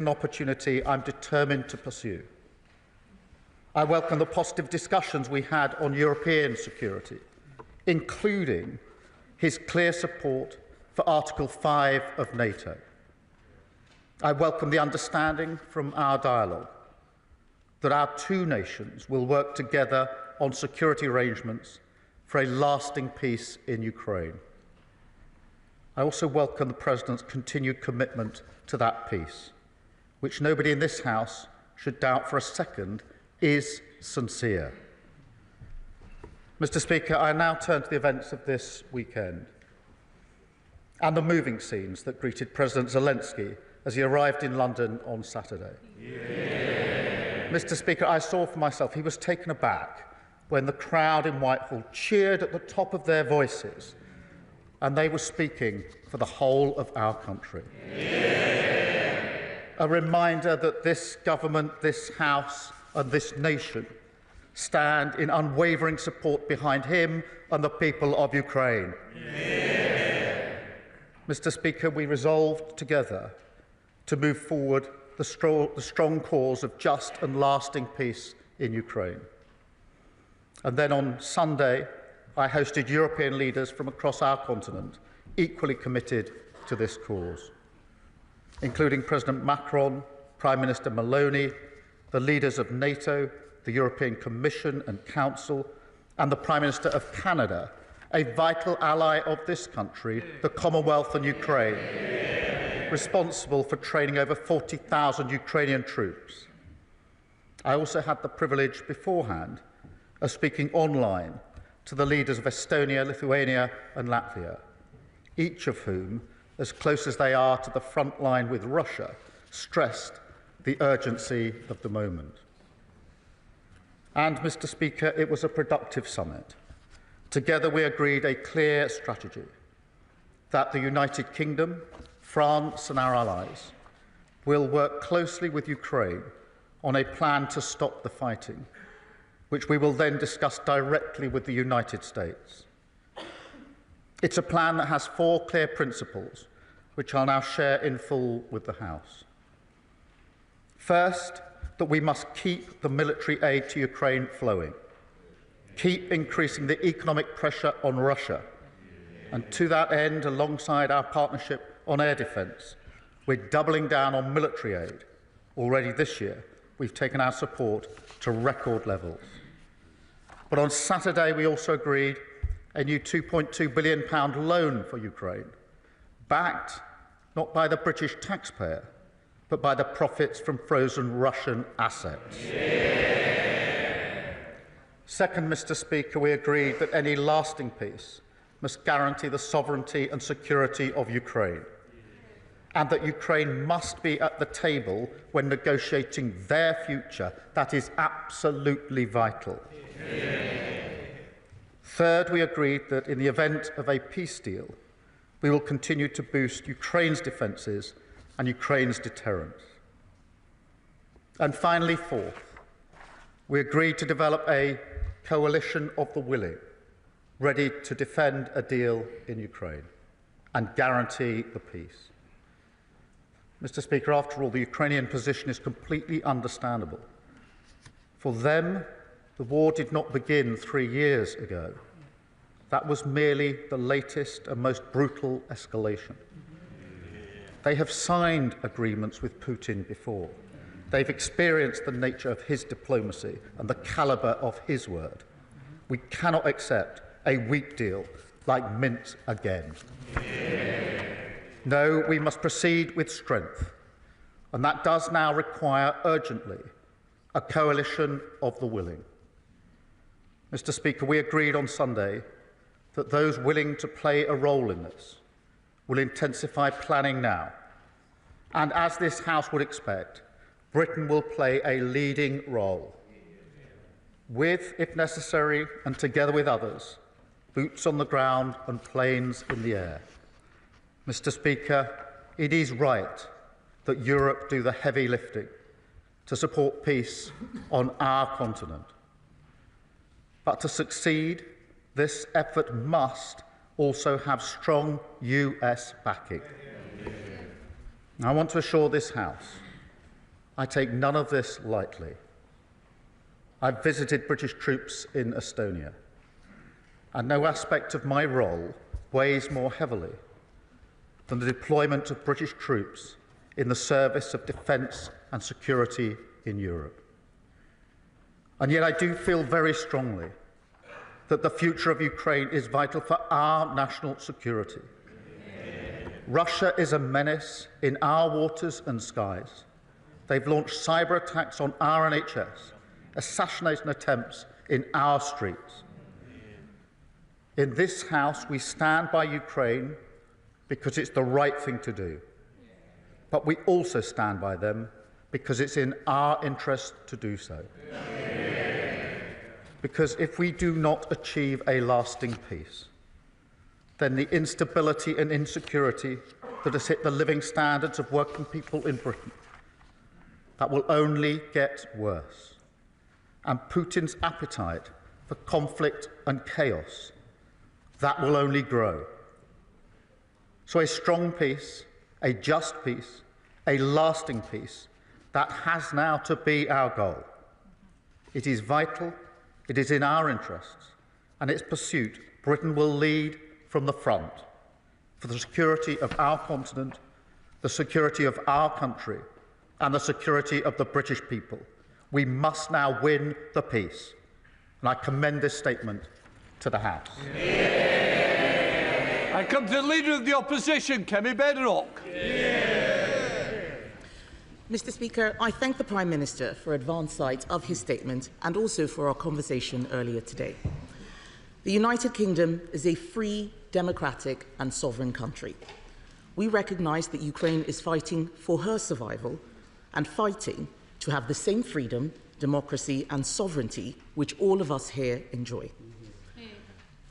an opportunity I'm determined to pursue. I welcome the positive discussions we had on European security, including his clear support for Article 5 of NATO. I welcome the understanding from our dialogue that our two nations will work together on security arrangements for a lasting peace in Ukraine. I also welcome the President's continued commitment to that peace, which nobody in this House should doubt for a second is sincere. Mr. Speaker, I now turn to the events of this weekend and the moving scenes that greeted President Zelensky as he arrived in London on Saturday. Yeah. Mr. Speaker, I saw for myself he was taken aback when the crowd in Whitehall cheered at the top of their voices, and they were speaking for the whole of our country. Yeah. A reminder that this government, this House and this nation stand in unwavering support behind him and the people of Ukraine. Yeah. Mr. Speaker, we resolved together to move forward the strong cause of just and lasting peace in Ukraine. And then on Sunday, I hosted European leaders from across our continent, equally committed to this cause, including President Macron, Prime Minister Maloney, the leaders of NATO, the European Commission and Council, and the Prime Minister of Canada, a vital ally of this country, the Commonwealth and Ukraine, responsible for training over 40,000 Ukrainian troops. I also had the privilege beforehand of speaking online to the leaders of Estonia, Lithuania and Latvia, each of whom, as close as they are to the front line with Russia, stressed the urgency of the moment. And, Mr. Speaker, it was a productive summit. Together we agreed a clear strategy that the United Kingdom, France and our allies will work closely with Ukraine on a plan to stop the fighting, which we will then discuss directly with the United States. It's a plan that has 4 clear principles, which I'll now share in full with the House. First, that we must keep the military aid to Ukraine flowing, keep increasing the economic pressure on Russia, and to that end, alongside our partnership on air defence, we're doubling down on military aid. Already this year, we've taken our support to record levels. But on Saturday, we also agreed a new £2.2 billion loan for Ukraine, backed not by the British taxpayer, but by the profits from frozen Russian assets. Yeah. Second, Mr. Speaker, we agreed that any lasting peace must guarantee the sovereignty and security of Ukraine, and that Ukraine must be at the table when negotiating their future. That is absolutely vital. Yeah. Third, we agreed that in the event of a peace deal, we will continue to boost Ukraine's defences and Ukraine's deterrence. And finally, fourth, we agreed to develop a coalition of the willing, ready to defend a deal in Ukraine and guarantee the peace. Mr. Speaker, after all, the Ukrainian position is completely understandable. For them, the war did not begin 3 years ago. That was merely the latest and most brutal escalation. They have signed agreements with Putin before. They've experienced the nature of his diplomacy and the calibre of his word. We cannot accept a weak deal like Minsk again. Yeah. No, we must proceed with strength, and that does now require urgently a coalition of the willing. Mr. Speaker, we agreed on Sunday that those willing to play a role in this will intensify planning now. And as this House would expect, Britain will play a leading role, with, if necessary, and together with others, boots on the ground and planes in the air. Mr. Speaker, it is right that Europe do the heavy lifting to support peace on our continent. But to succeed, this effort must also have strong US backing. I want to assure this House I take none of this lightly. I've visited British troops in Estonia, and no aspect of my role weighs more heavily than the deployment of British troops in the service of defence and security in Europe. And yet I do feel very strongly that the future of Ukraine is vital for our national security. Russia is a menace in our waters and skies. They've launched cyber attacks on our NHS, assassination attempts in our streets. In this House, we stand by Ukraine because it's the right thing to do. But we also stand by them because it's in our interest to do so. Because if we do not achieve a lasting peace, then the instability and insecurity that has hit the living standards of working people in Britain, that will only get worse. And Putin's appetite for conflict and chaos, that will only grow. So a strong peace, a just peace, a lasting peace, that has now to be our goal. It is vital, it is in our interests, and its pursuit, Britain will lead from the front for the security of our continent, the security of our country, and the security of the British people. We must now win the peace. And I commend this statement to the House. I come to the Leader of the Opposition, Kemi Bedrock. Mr. Speaker, I thank the Prime Minister for advance sight of his statement and also for our conversation earlier today. The United Kingdom is a free, democratic and sovereign country. We recognise that Ukraine is fighting for her survival and fighting to have the same freedom, democracy and sovereignty which all of us here enjoy.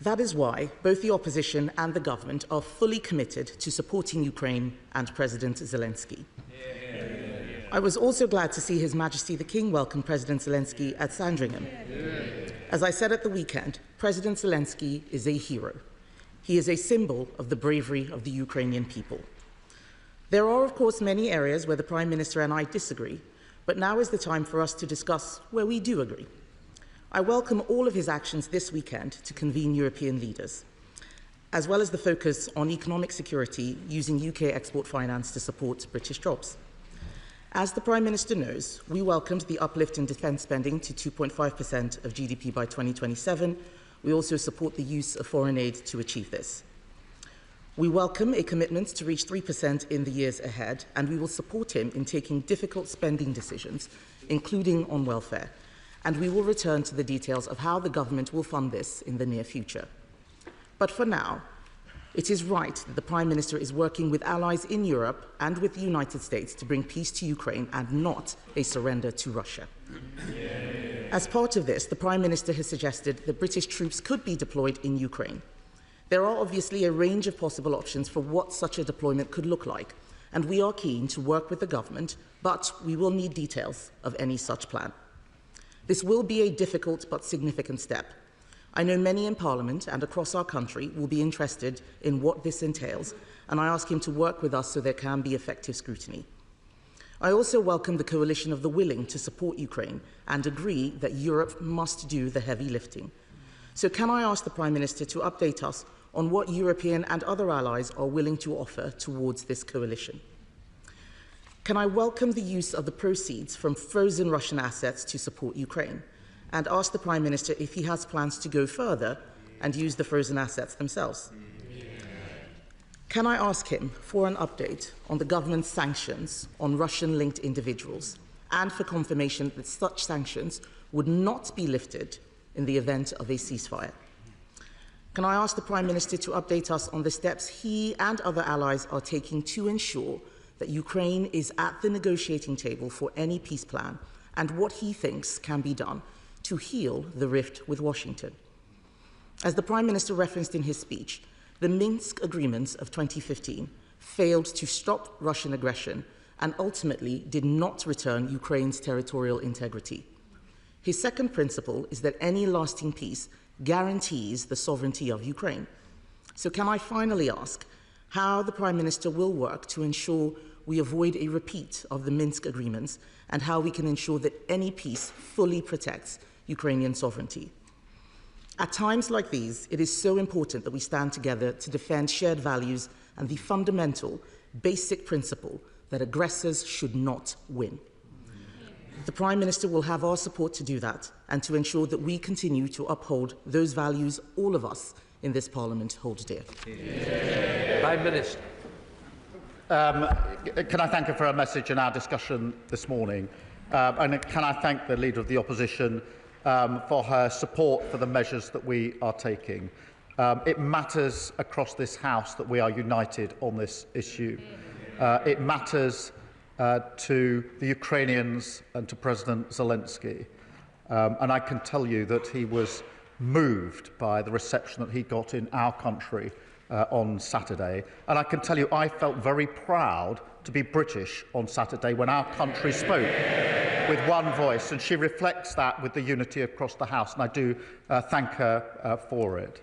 That is why both the opposition and the government are fully committed to supporting Ukraine and President Zelensky. I was also glad to see His Majesty the King welcome President Zelensky at Sandringham. As I said at the weekend, President Zelensky is a hero. He is a symbol of the bravery of the Ukrainian people. There are, of course, many areas where the Prime Minister and I disagree, but now is the time for us to discuss where we do agree. I welcome all of his actions this weekend to convene European leaders, as well as the focus on economic security using UK export finance to support British jobs. As the Prime Minister knows, we welcomed the uplift in defence spending to 2.5% of GDP by 2027. We also support the use of foreign aid to achieve this. We welcome a commitment to reach 3% in the years ahead, and we will support him in taking difficult spending decisions, including on welfare. And we will return to the details of how the government will fund this in the near future. But for now, it is right that the Prime Minister is working with allies in Europe and with the United States to bring peace to Ukraine and not a surrender to Russia. As part of this, the Prime Minister has suggested that British troops could be deployed in Ukraine. There are obviously a range of possible options for what such a deployment could look like, and we are keen to work with the government, but we will need details of any such plan. This will be a difficult but significant step. I know many in Parliament and across our country will be interested in what this entails, and I ask him to work with us so there can be effective scrutiny. I also welcome the coalition of the willing to support Ukraine and agree that Europe must do the heavy lifting. So can I ask the Prime Minister to update us on what European and other allies are willing to offer towards this coalition? Can I welcome the use of the proceeds from frozen Russian assets to support Ukraine, and ask the Prime Minister if he has plans to go further and use the frozen assets themselves? Can I ask him for an update on the government's sanctions on Russian-linked individuals and for confirmation that such sanctions would not be lifted in the event of a ceasefire? Can I ask the Prime Minister to update us on the steps he and other allies are taking to ensure that Ukraine is at the negotiating table for any peace plan and what he thinks can be done to heal the rift with Washington? As the Prime Minister referenced in his speech, the Minsk agreements of 2015 failed to stop Russian aggression and ultimately did not return Ukraine's territorial integrity. His second principle is that any lasting peace guarantees the sovereignty of Ukraine. So can I finally ask how the Prime Minister will work to ensure we avoid a repeat of the Minsk agreements and how we can ensure that any peace fully protects Ukrainian sovereignty. At times like these, it is so important that we stand together to defend shared values and the fundamental, basic principle that aggressors should not win. The Prime Minister will have our support to do that and to ensure that we continue to uphold those values all of us in this Parliament hold dear. Prime Minister. Can I thank her for her message and our discussion this morning? And can I thank the Leader of the Opposition for her support for the measures that we are taking. It matters across this House that we are united on this issue. It matters to the Ukrainians and to President Zelensky. And I can tell you that he was moved by the reception that he got in our country on Saturday. And I can tell you I felt very proud to be British on Saturday when our country spoke with one voice, and she reflects that with the unity across the House, and I do thank her for it.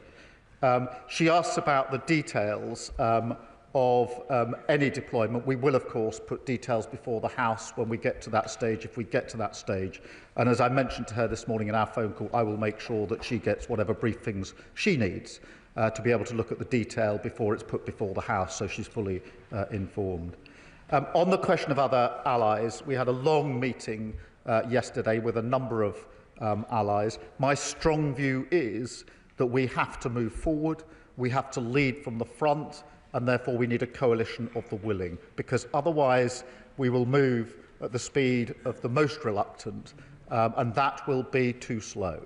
She asks about the details of any deployment. We will, of course, put details before the House when we get to that stage, if we get to that stage. And as I mentioned to her this morning in our phone call, I will make sure that she gets whatever briefings she needs to be able to look at the detail before it's put before the House, so she's fully informed. On the question of other allies, we had a long meeting yesterday with a number of allies. My strong view is that we have to move forward, we have to lead from the front, and therefore we need a coalition of the willing, because otherwise we will move at the speed of the most reluctant, and that will be too slow.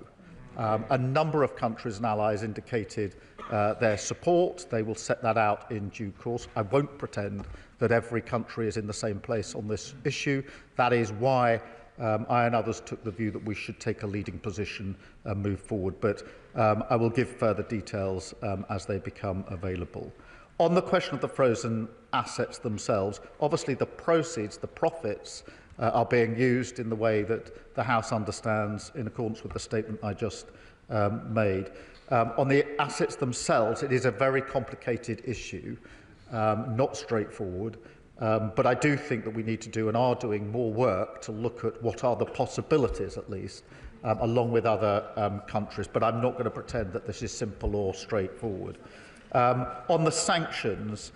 A number of countries and allies indicated their support. They will set that out in due course. I won't pretend that every country is in the same place on this issue. That is why I and others took the view that we should take a leading position and move forward. But I will give further details as they become available. On the question of the frozen assets themselves, obviously the proceeds, the profits, are being used in the way that the House understands in accordance with the statement I just made. On the assets themselves, it is a very complicated issue, not straightforward, but I do think that we need to do and are doing more work to look at what are the possibilities, at least, along with other countries, but I'm not going to pretend that this is simple or straightforward. On the sanctions,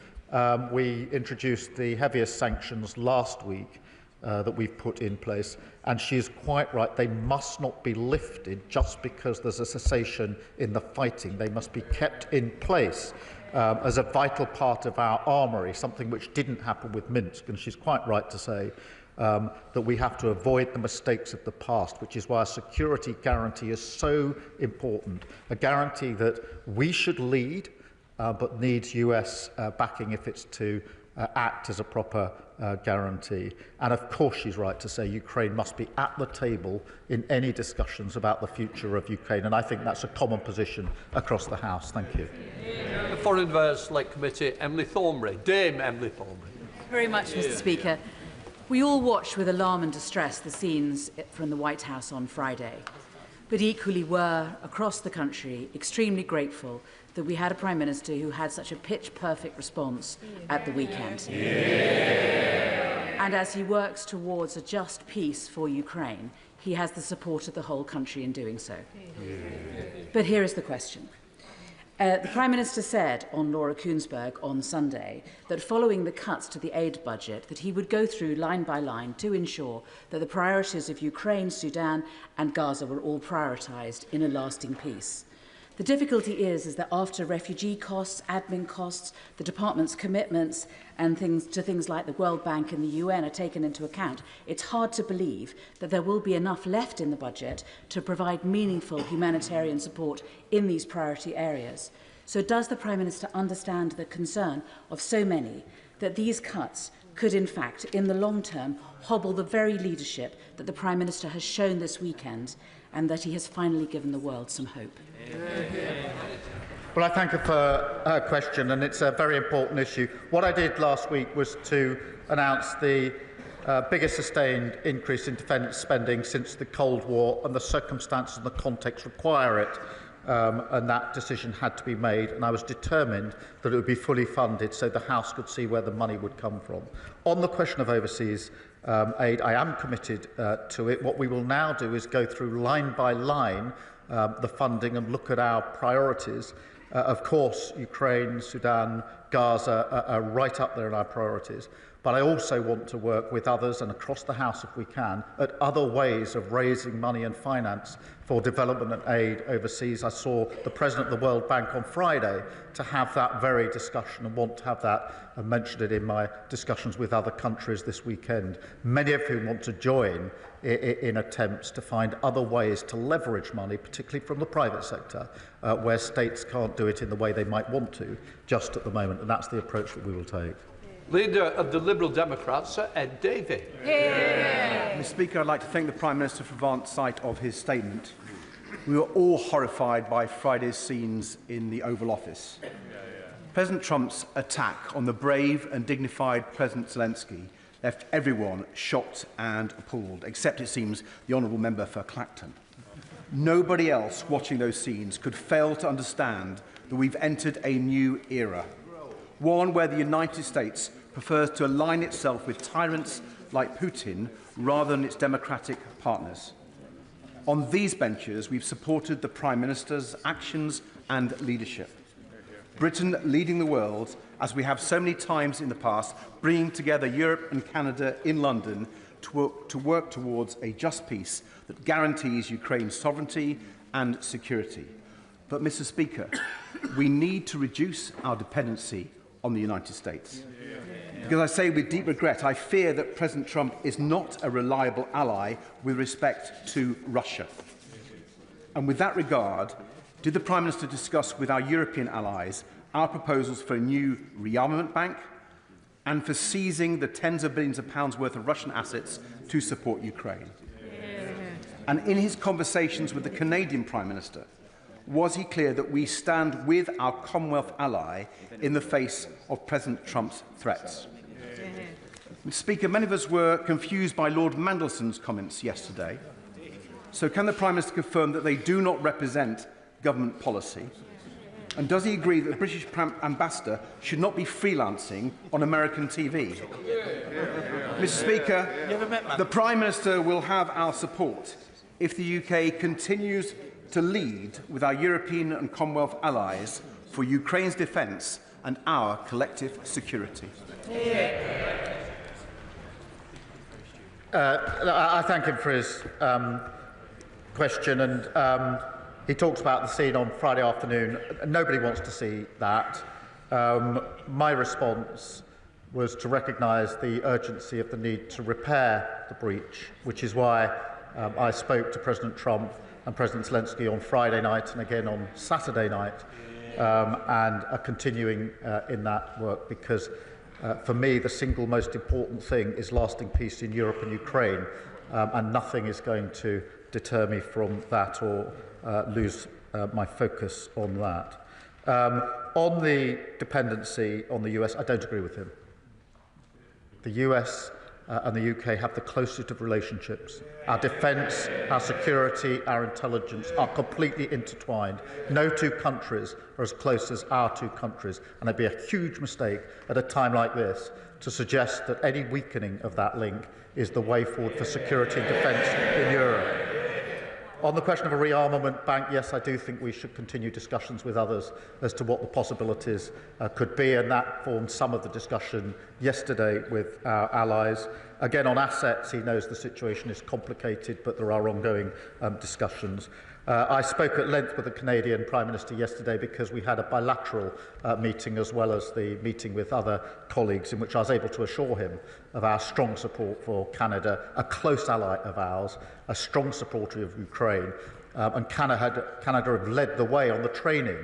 we introduced the heaviest sanctions last week that we've put in place, and she is quite right, they must not be lifted just because there's a cessation in the fighting. They must be kept in place as a vital part of our armoury, something which didn't happen with Minsk, and she's quite right to say that we have to avoid the mistakes of the past, which is why a security guarantee is so important, a guarantee that we should lead, but needs US backing if it's to act as a proper guarantee. And of course she's right to say Ukraine must be at the table in any discussions about the future of Ukraine, and I think that's a common position across the House. Thank you. The Foreign Affairs Select Committee, Emily Thornberry. Dame Emily Thornberry. Very much, Mr. Speaker. We all watched with alarm and distress the scenes from the White House on Friday, but equally were, across the country, extremely grateful that we had a Prime Minister who had such a pitch-perfect response at the weekend. And as he works towards a just peace for Ukraine, he has the support of the whole country in doing so. But here is the question. The Prime Minister said on Laura Kuenssberg on Sunday that following the cuts to the aid budget, that he would go through line by line to ensure that the priorities of Ukraine, Sudan and Gaza were all prioritised in a lasting peace. The difficulty is that after refugee costs, admin costs, the department's commitments and things like the World Bank and the UN are taken into account, it's hard to believe that there will be enough left in the budget to provide meaningful humanitarian support in these priority areas. So does the Prime Minister understand the concern of so many that these cuts could in fact, in the long term, hobble the very leadership that the Prime Minister has shown this weekend and that he has finally given the world some hope? Well, I thank her for her question, and it's a very important issue. What I did last week was to announce the biggest sustained increase in defence spending since the Cold War, and the circumstances and the context require it and that decision had to be made, and I was determined that it would be fully funded so the House could see where the money would come from. On the question of overseas aid, I am committed to it. What we will now do is go through line by line the funding and look at our priorities. Of course, Ukraine, Sudan, Gaza are right up there in our priorities. But I also want to work with others and across the House, if we can, at other ways of raising money and finance for development and aid overseas. I saw the President of the World Bank on Friday to have that very discussion and want to have that and mentioned it in my discussions with other countries this weekend, many of whom want to join in attempts to find other ways to leverage money, particularly from the private sector, where states can't do it in the way they might want to just at the moment, and that's the approach that we will take. Leader of the Liberal Democrats, Sir Ed Davey. Mr. Speaker, I'd like to thank the Prime Minister for advance sight of his statement. We were all horrified by Friday's scenes in the Oval Office. President Trump's attack on the brave and dignified President Zelensky left everyone shocked and appalled, except, it seems, the honourable member for Clacton. Nobody else watching those scenes could fail to understand that we've entered a new era, one where the United States prefers to align itself with tyrants like Putin rather than its democratic partners. On these benches, we've supported the Prime Minister's actions and leadership. Britain leading the world, as we have so many times in the past, bringing together Europe and Canada in London to work towards a just peace that guarantees Ukraine's sovereignty and security. But, Mr. Speaker, we need to reduce our dependency on the United States. Because I say with deep regret, I fear that President Trump is not a reliable ally with respect to Russia. And with that regard, did the Prime Minister discuss with our European allies our proposals for a new rearmament bank and for seizing the tens of billions of pounds worth of Russian assets to support Ukraine? And in his conversations with the Canadian Prime Minister, was he clear that we stand with our Commonwealth ally in the face of President Trump's threats? Mr. Speaker, many of us were confused by Lord Mandelson's comments yesterday. So can the Prime Minister confirm that they do not represent government policy? And does he agree that the British ambassador should not be freelancing on American TV? Mr. Speaker, the Prime Minister will have our support if the UK continues to lead with our European and Commonwealth allies for Ukraine's defence and our collective security. I thank him for his question, and he talks about the scene on Friday afternoon. Nobody wants to see that. My response was to recognise the urgency of the need to repair the breach, which is why I spoke to President Trump and President Zelensky on Friday night and again on Saturday night, and are continuing in that work, because for me the single most important thing is lasting peace in Europe and Ukraine, and nothing is going to deter me from that or lose my focus on that. On the dependency on the US, I don't agree with him. The US and the UK have the closest of relationships. Our defence, our security, our intelligence are completely intertwined. No two countries are as close as our two countries, and it'd be a huge mistake at a time like this to suggest that any weakening of that link is the way forward for security and defence in Europe. On the question of a rearmament bank, yes, I do think we should continue discussions with others as to what the possibilities could be, and that formed some of the discussion yesterday with our allies. Again, on assets, he knows the situation is complicated, but there are ongoing discussions. I spoke at length with the Canadian Prime Minister yesterday because we had a bilateral meeting as well as the meeting with other colleagues, in which I was able to assure him of our strong support for Canada, a close ally of ours, a strong supporter of Ukraine, and Canada have led the way on the training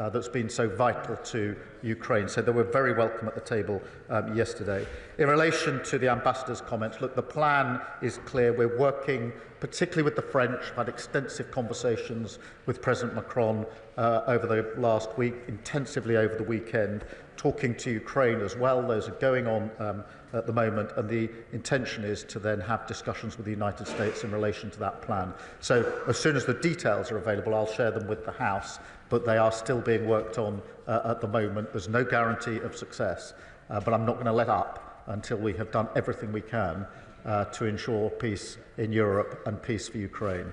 that's been so vital to Ukraine. So they were very welcome at the table yesterday. In relation to the ambassador's comments, look, the plan is clear. We're working particularly with the French. I've had extensive conversations with President Macron over the last week, intensively over the weekend, talking to Ukraine as well. Those are going on at the moment, and the intention is to then have discussions with the United States in relation to that plan. So as soon as the details are available, I'll share them with the House, but they are still being worked on at the moment. There's no guarantee of success, but I'm not going to let up until we have done everything we can to ensure peace in Europe and peace for Ukraine.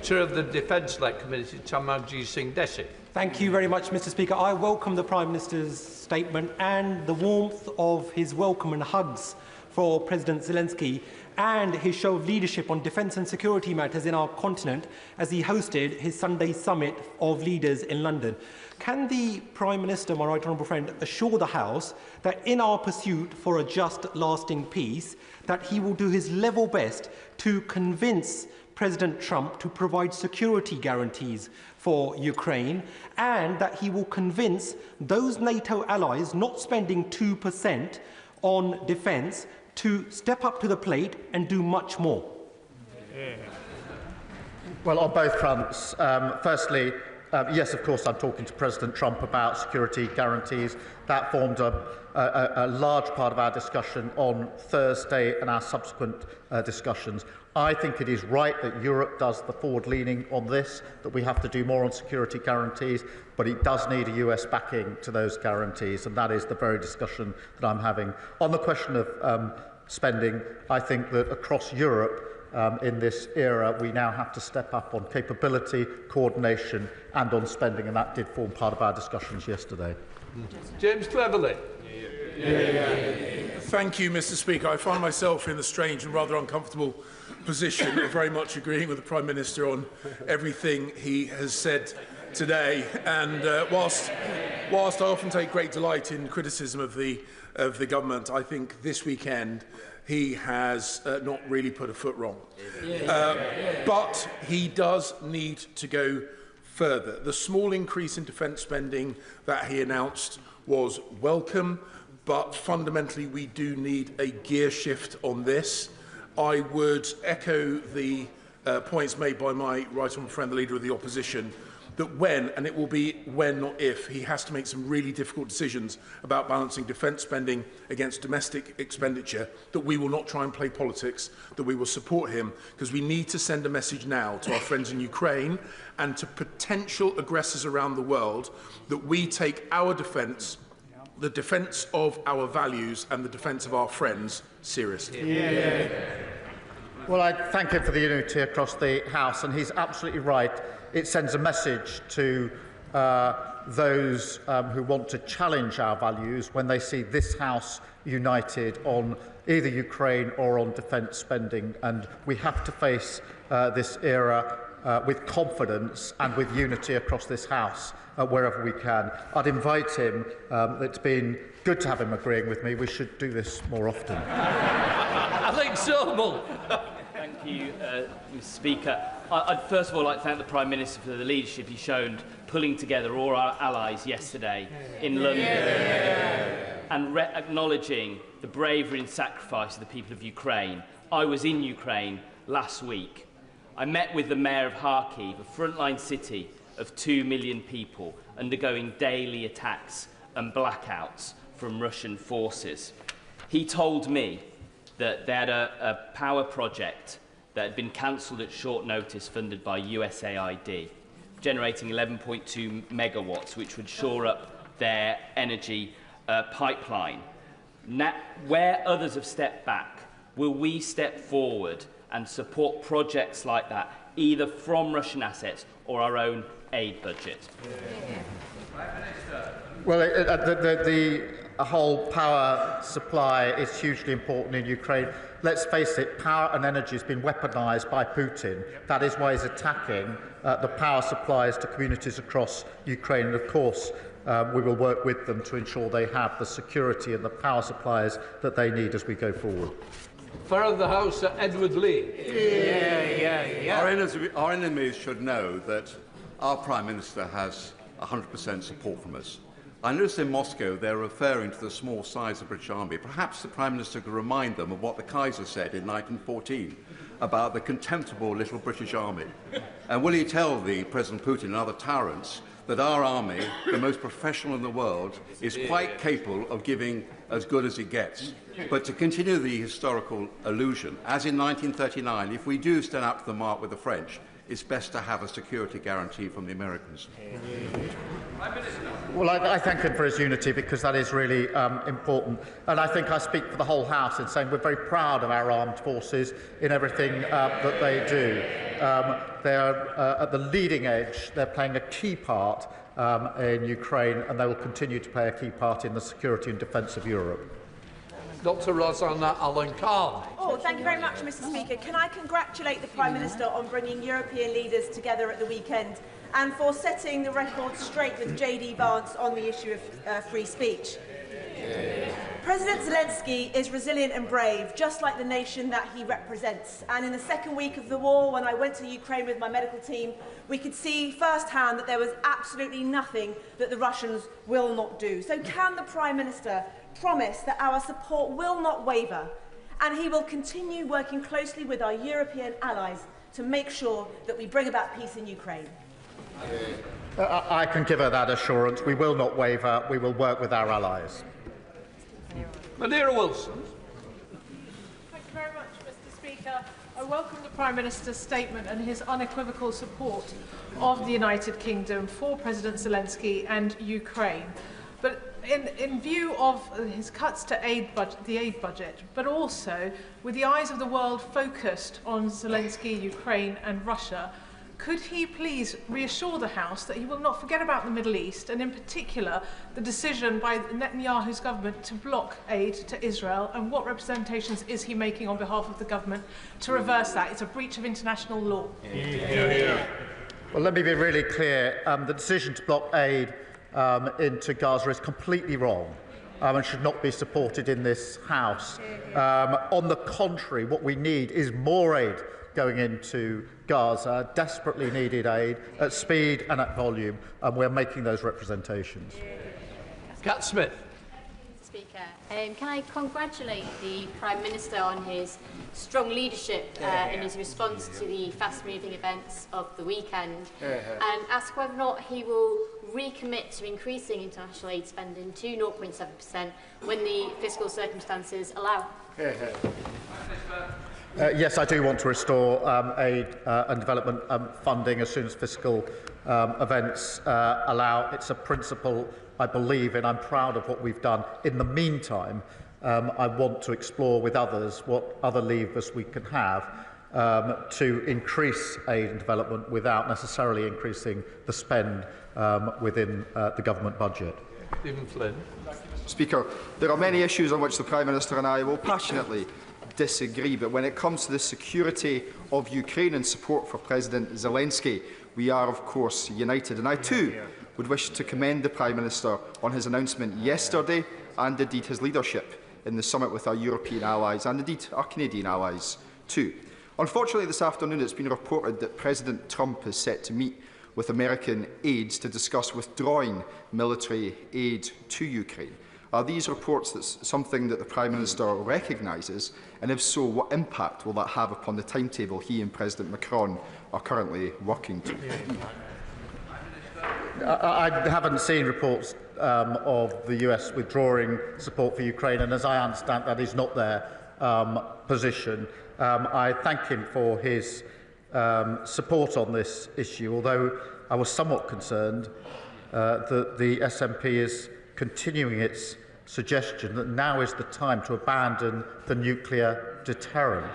Chair of the Defence-led Committee, Tamarji Singh Desi. Thank you very much, Mr. Speaker. I welcome the Prime Minister's statement and the warmth of his welcome and hugs for President Zelensky and his show of leadership on defence and security matters in our continent as he hosted his Sunday summit of leaders in London. Can the Prime Minister, my right honourable friend, assure the House that in our pursuit for a just, lasting peace, that he will do his level best to convince President Trump to provide security guarantees for Ukraine, and that he will convince those NATO allies not spending 2% on defence to step up to the plate and do much more? Well, on both fronts. Firstly, yes, of course, I'm talking to President Trump about security guarantees. That formed a large part of our discussion on Thursday and our subsequent discussions. I think it is right that Europe does the forward-leaning on this, that we have to do more on security guarantees, but it does need a US backing to those guarantees, and that is the very discussion that I'm having. On the question of spending, I think that across Europe, in this era, we now have to step up on capability, coordination and on spending, and that did form part of our discussions yesterday. James Cleverly. Thank you, Mr. Speaker. I find myself in the strange and rather uncomfortable position of very much agreeing with the Prime Minister on everything he has said today. And whilst I often take great delight in criticism of the government, I think this weekend he has not really put a foot wrong. But he does need to go further. The small increase in defence spending that he announced was welcome, but fundamentally we do need a gear shift on this. I would echo the points made by my right honourable friend, the Leader of the Opposition, that when, and it will be when not if, he has to make some really difficult decisions about balancing defence spending against domestic expenditure, that we will not try and play politics, that we will support him, because we need to send a message now to our friends in Ukraine and to potential aggressors around the world that we take our defence, the defence of our values and the defence of our friends seriously. Well, I thank him for the unity across the House, and he's absolutely right. It sends a message to those who want to challenge our values when they see this House united on either Ukraine or on defence spending. And we have to face this era with confidence and with unity across this House wherever we can. I'd invite him. It's been good to have him agreeing with me. We should do this more often. I think so. Thank you, Mr. Speaker. I'd first of all like to thank the Prime Minister for the leadership he showed pulling together all our allies yesterday in London and acknowledging the bravery and sacrifice of the people of Ukraine. I was in Ukraine last week. I met with the Mayor of Kharkiv, a frontline city of 2 million people undergoing daily attacks and blackouts from Russian forces. He told me that they had a power project that had been cancelled at short notice, funded by USAID, generating 11.2 megawatts, which would shore up their energy pipeline. Now, where others have stepped back, will we step forward and support projects like that, either from Russian assets or our own aid budget? Well, the whole power supply is hugely important in Ukraine. Let's face it, power and energy has been weaponised by Putin. That is why he's attacking the power supplies to communities across Ukraine. And of course, we will work with them to ensure they have the security and the power supplies that they need as we go forward. Fellow of the House, Edward Lee. Our enemies should know that our Prime Minister has 100% support from us. I noticed in Moscow they're referring to the small size of the British Army. Perhaps the Prime Minister could remind them of what the Kaiser said in 1914 about the contemptible little British Army. And will he tell the President Putin and other tyrants that our army, the most professional in the world, is quite capable of giving as good as it gets? But to continue the historical illusion, as in 1939, if we do stand up to the mark with the French, it's best to have a security guarantee from the Americans. Well, I thank him for his unity, because that is really important. And I think I speak for the whole House in saying we're very proud of our armed forces in everything that they do. They are at the leading edge. They're playing a key part in Ukraine, and they will continue to play a key part in the security and defence of Europe. Dr. Rosanna Allen-Carr. Oh, thank you very much, Mr. Speaker. Can I congratulate the Prime Minister on bringing European leaders together at the weekend and for setting the record straight with JD Vance on the issue of free speech. President Zelensky is resilient and brave, just like the nation that he represents. And in the second week of the war, when I went to Ukraine with my medical team, we could see firsthand that there was absolutely nothing that the Russians will not do. So can the Prime Minister promise that our support will not waver, and he will continue working closely with our European allies to make sure that we bring about peace in Ukraine? I can give her that assurance. We will not waver. We will work with our allies. Madeira Wilson. Thank you very much, Mr. Speaker. I welcome the Prime Minister's statement and his unequivocal support of the United Kingdom for President Zelensky and Ukraine. But in view of his cuts to the aid budget, but also with the eyes of the world focused on Zelensky, Ukraine and Russia, could he please reassure the House that he will not forget about the Middle East, and in particular the decision by Netanyahu's government to block aid to Israel, and what representations is he making on behalf of the government to reverse that? It's a breach of international law. Well, let me be really clear. The decision to block aid into Gaza is completely wrong and should not be supported in this House. On the contrary, what we need is more aid going into Gaza, desperately needed aid at speed and at volume, and we're making those representations. Cat Smith. Speaker, can I congratulate the Prime Minister on his strong leadership in his response to the fast-moving events of the weekend, and ask whether or not he will recommit to increasing international aid spending to 0.7% when the fiscal circumstances allow? Yes, I do want to restore aid and development funding as soon as fiscal events allow. It's a principle I believe in. I'm proud of what we've done. In the meantime, I want to explore with others what other levers we can have to increase aid and development without necessarily increasing the spend within the government budget. Stephen Flynn. Speaker, there are many issues on which the Prime Minister and I will passionately disagree, but when it comes to the security of Ukraine and support for President Zelensky, we are of course united. And I too would wish to commend the Prime Minister on his announcement yesterday, and indeed his leadership in the summit with our European allies and indeed our Canadian allies too. Unfortunately, this afternoon it's been reported that President Trump is set to meet with American aides to discuss withdrawing military aid to Ukraine. Are these reports something that the Prime Minister recognises, and if so, what impact will that have upon the timetable he and President Macron are currently working to? I haven't seen reports of the US withdrawing support for Ukraine, and as I understand, that is not their position. I thank him for his support on this issue, although I was somewhat concerned that the SNP is continuing its suggestion that now is the time to abandon the nuclear deterrent.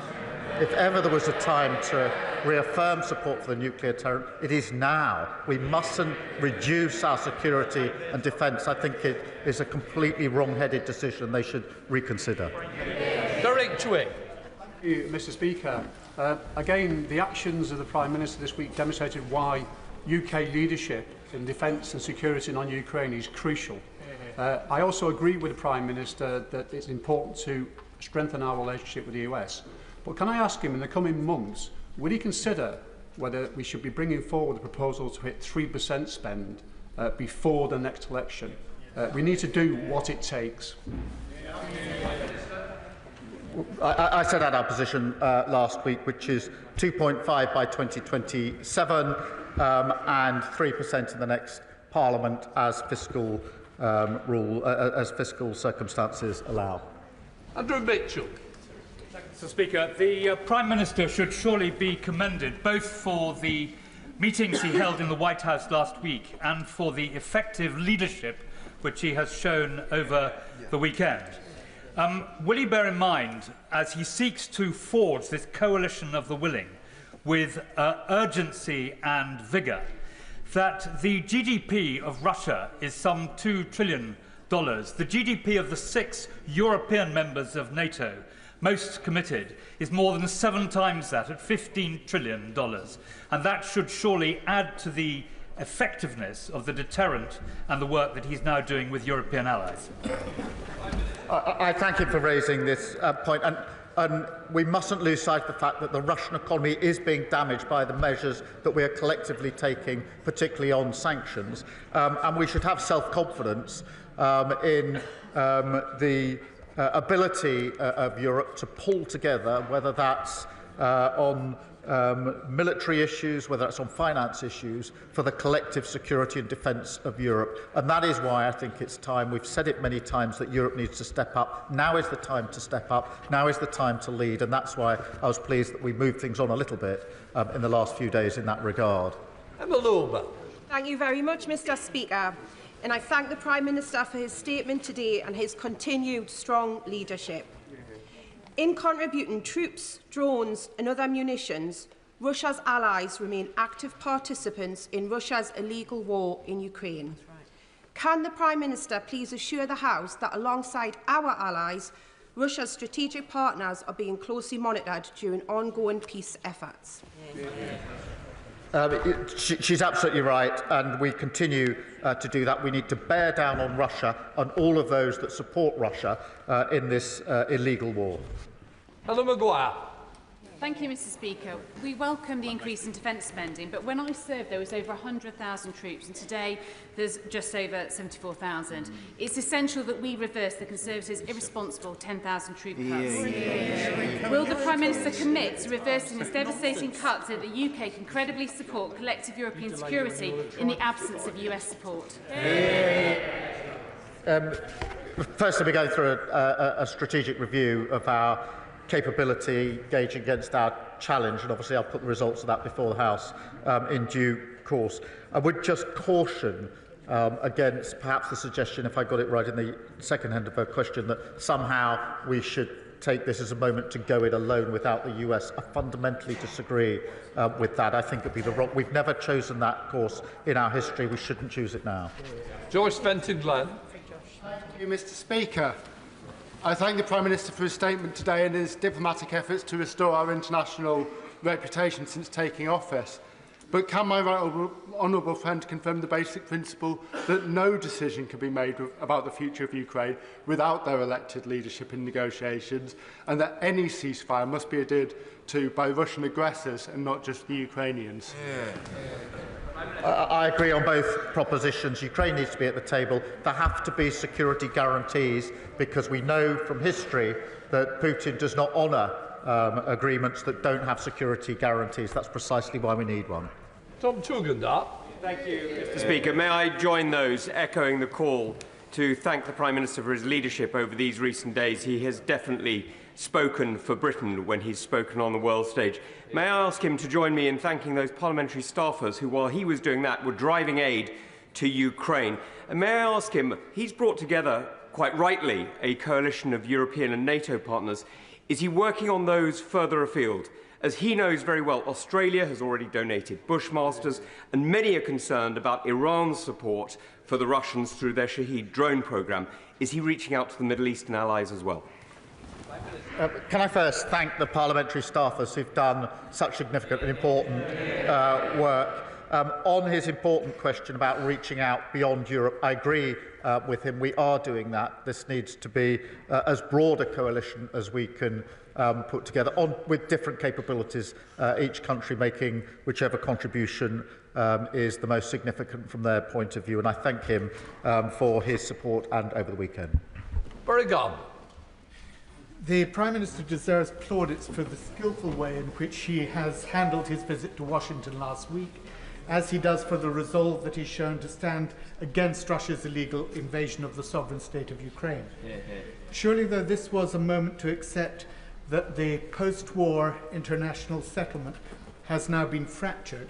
If ever there was a time to reaffirm support for the nuclear deterrent, it is now. We mustn't reduce our security and defence. I think it is a completely wrong-headed decision they should reconsider. Derek Chwig. Mr. Speaker, again, the actions of the Prime Minister this week demonstrated why UK leadership in defence and security on Ukraine is crucial. I also agree with the Prime Minister that it's important to strengthen our relationship with the US. But can I ask him, in the coming months, will he consider whether we should be bringing forward a proposal to hit 3% spend before the next election. We need to do what it takes. I set out our position last week, which is 2.5 by 2027 and 3% in the next Parliament as fiscal as fiscal circumstances allow. Andrew Mitchell. Mr. Speaker, the Prime Minister should surely be commended both for the meetings he held in the White House last week and for the effective leadership which he has shown over the weekend. Will he bear in mind, as he seeks to forge this coalition of the willing with urgency and vigour, that the GDP of Russia is some $2 trillion. The GDP of the 6 European members of NATO, most committed, is more than 7 times that, at $15 trillion. And that should surely add to the effectiveness of the deterrent and the work that he's now doing with European allies. I thank him for raising this point. And we mustn't lose sight of the fact that the Russian economy is being damaged by the measures that we are collectively taking, particularly on sanctions. And we should have self-confidence in the ability of Europe to pull together, whether that's on military issues, whether it's on finance issues, for the collective security and defence of Europe. And that is why I think it's time, we've said it many times, that Europe needs to step up. Now is the time to step up. Now is the time to lead. And that's why I was pleased that we moved things on a little bit in the last few days in that regard. Emma Lorber. Thank you very much, Mr. Speaker. And I thank the Prime Minister for his statement today and his continued strong leadership. In contributing troops, drones and other munitions, Russia's allies remain active participants in Russia's illegal war in Ukraine. Can the Prime Minister please assure the House that alongside our allies, Russia's strategic partners are being closely monitored during ongoing peace efforts? She's absolutely right, and we continue to do that. We need to bear down on Russia and all of those that support Russia in this illegal war. Helen Maguire. Thank you, Mr. Speaker. We welcome the increase in defence spending, but when I served there was over 100,000 troops and today there's just over 74,000. It's essential that we reverse the Conservatives' irresponsible 10,000 troop cuts. Will the Prime Minister commit to reversing this devastating cut so that the UK can credibly support collective European security in the absence of US support? First, we're going through a strategic review of our capability gauging against our challenge, and obviously I'll put the results of that before the House in due course. I would just caution against perhaps the suggestion, if I got it right in the second end of her question, that somehow we should take this as a moment to go it alone without the US. I fundamentally disagree with that. I think it would be the wrong. We've never chosen that course in our history. We shouldn't choose it now. Joyce Fenton-Glenn. Thank you, Mr. Speaker. I thank the Prime Minister for his statement today and his diplomatic efforts to restore our international reputation since taking office. But can my right honourable friend confirm the basic principle that no decision can be made about the future of Ukraine without their elected leadership in negotiations, and that any ceasefire must be adhered to by Russian aggressors and not just the Ukrainians? I agree on both propositions. Ukraine needs to be at the table. There have to be security guarantees, because we know from history that Putin does not honour agreements that don't have security guarantees. That's precisely why we need one. Tom Tugendhat. Thank you, Mr. Speaker. May I join those echoing the call to thank the Prime Minister for his leadership over these recent days. He has definitely spoken for Britain when he's spoken on the world stage. May I ask him to join me in thanking those parliamentary staffers who, while he was doing that, were driving aid to Ukraine. And may I ask him, he's brought together, quite rightly, a coalition of European and NATO partners. Is he working on those further afield? As he knows very well, Australia has already donated Bushmasters, and many are concerned about Iran's support for the Russians through their Shahed drone programme. Is he reaching out to the Middle Eastern allies as well? Can I first thank the parliamentary staffers who've done such significant and important work On his important question about reaching out beyond Europe, I agree with him. We are doing that. This needs to be as broad a coalition as we can put together with different capabilities, each country making whichever contribution is the most significant from their point of view. And I thank him for his support and over the weekend. Burrigan. The Prime Minister deserves plaudits for the skillful way in which he has handled his visit to Washington last week, as he does for the resolve that he's shown to stand against Russia's illegal invasion of the sovereign state of Ukraine. Surely, though, this was a moment to accept that the post-war international settlement has now been fractured,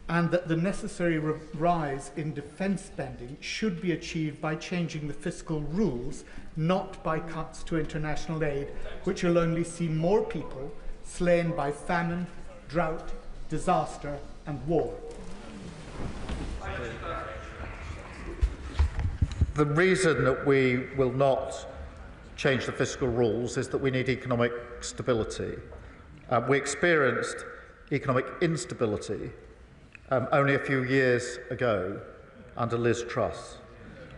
and that the necessary rise in defence spending should be achieved by changing the fiscal rules, not by cuts to international aid, which will only see more people slain by famine, drought, disaster and war. The reason that we will not change the fiscal rules is that we need economic stability. We experienced economic instability only a few years ago under Liz Truss.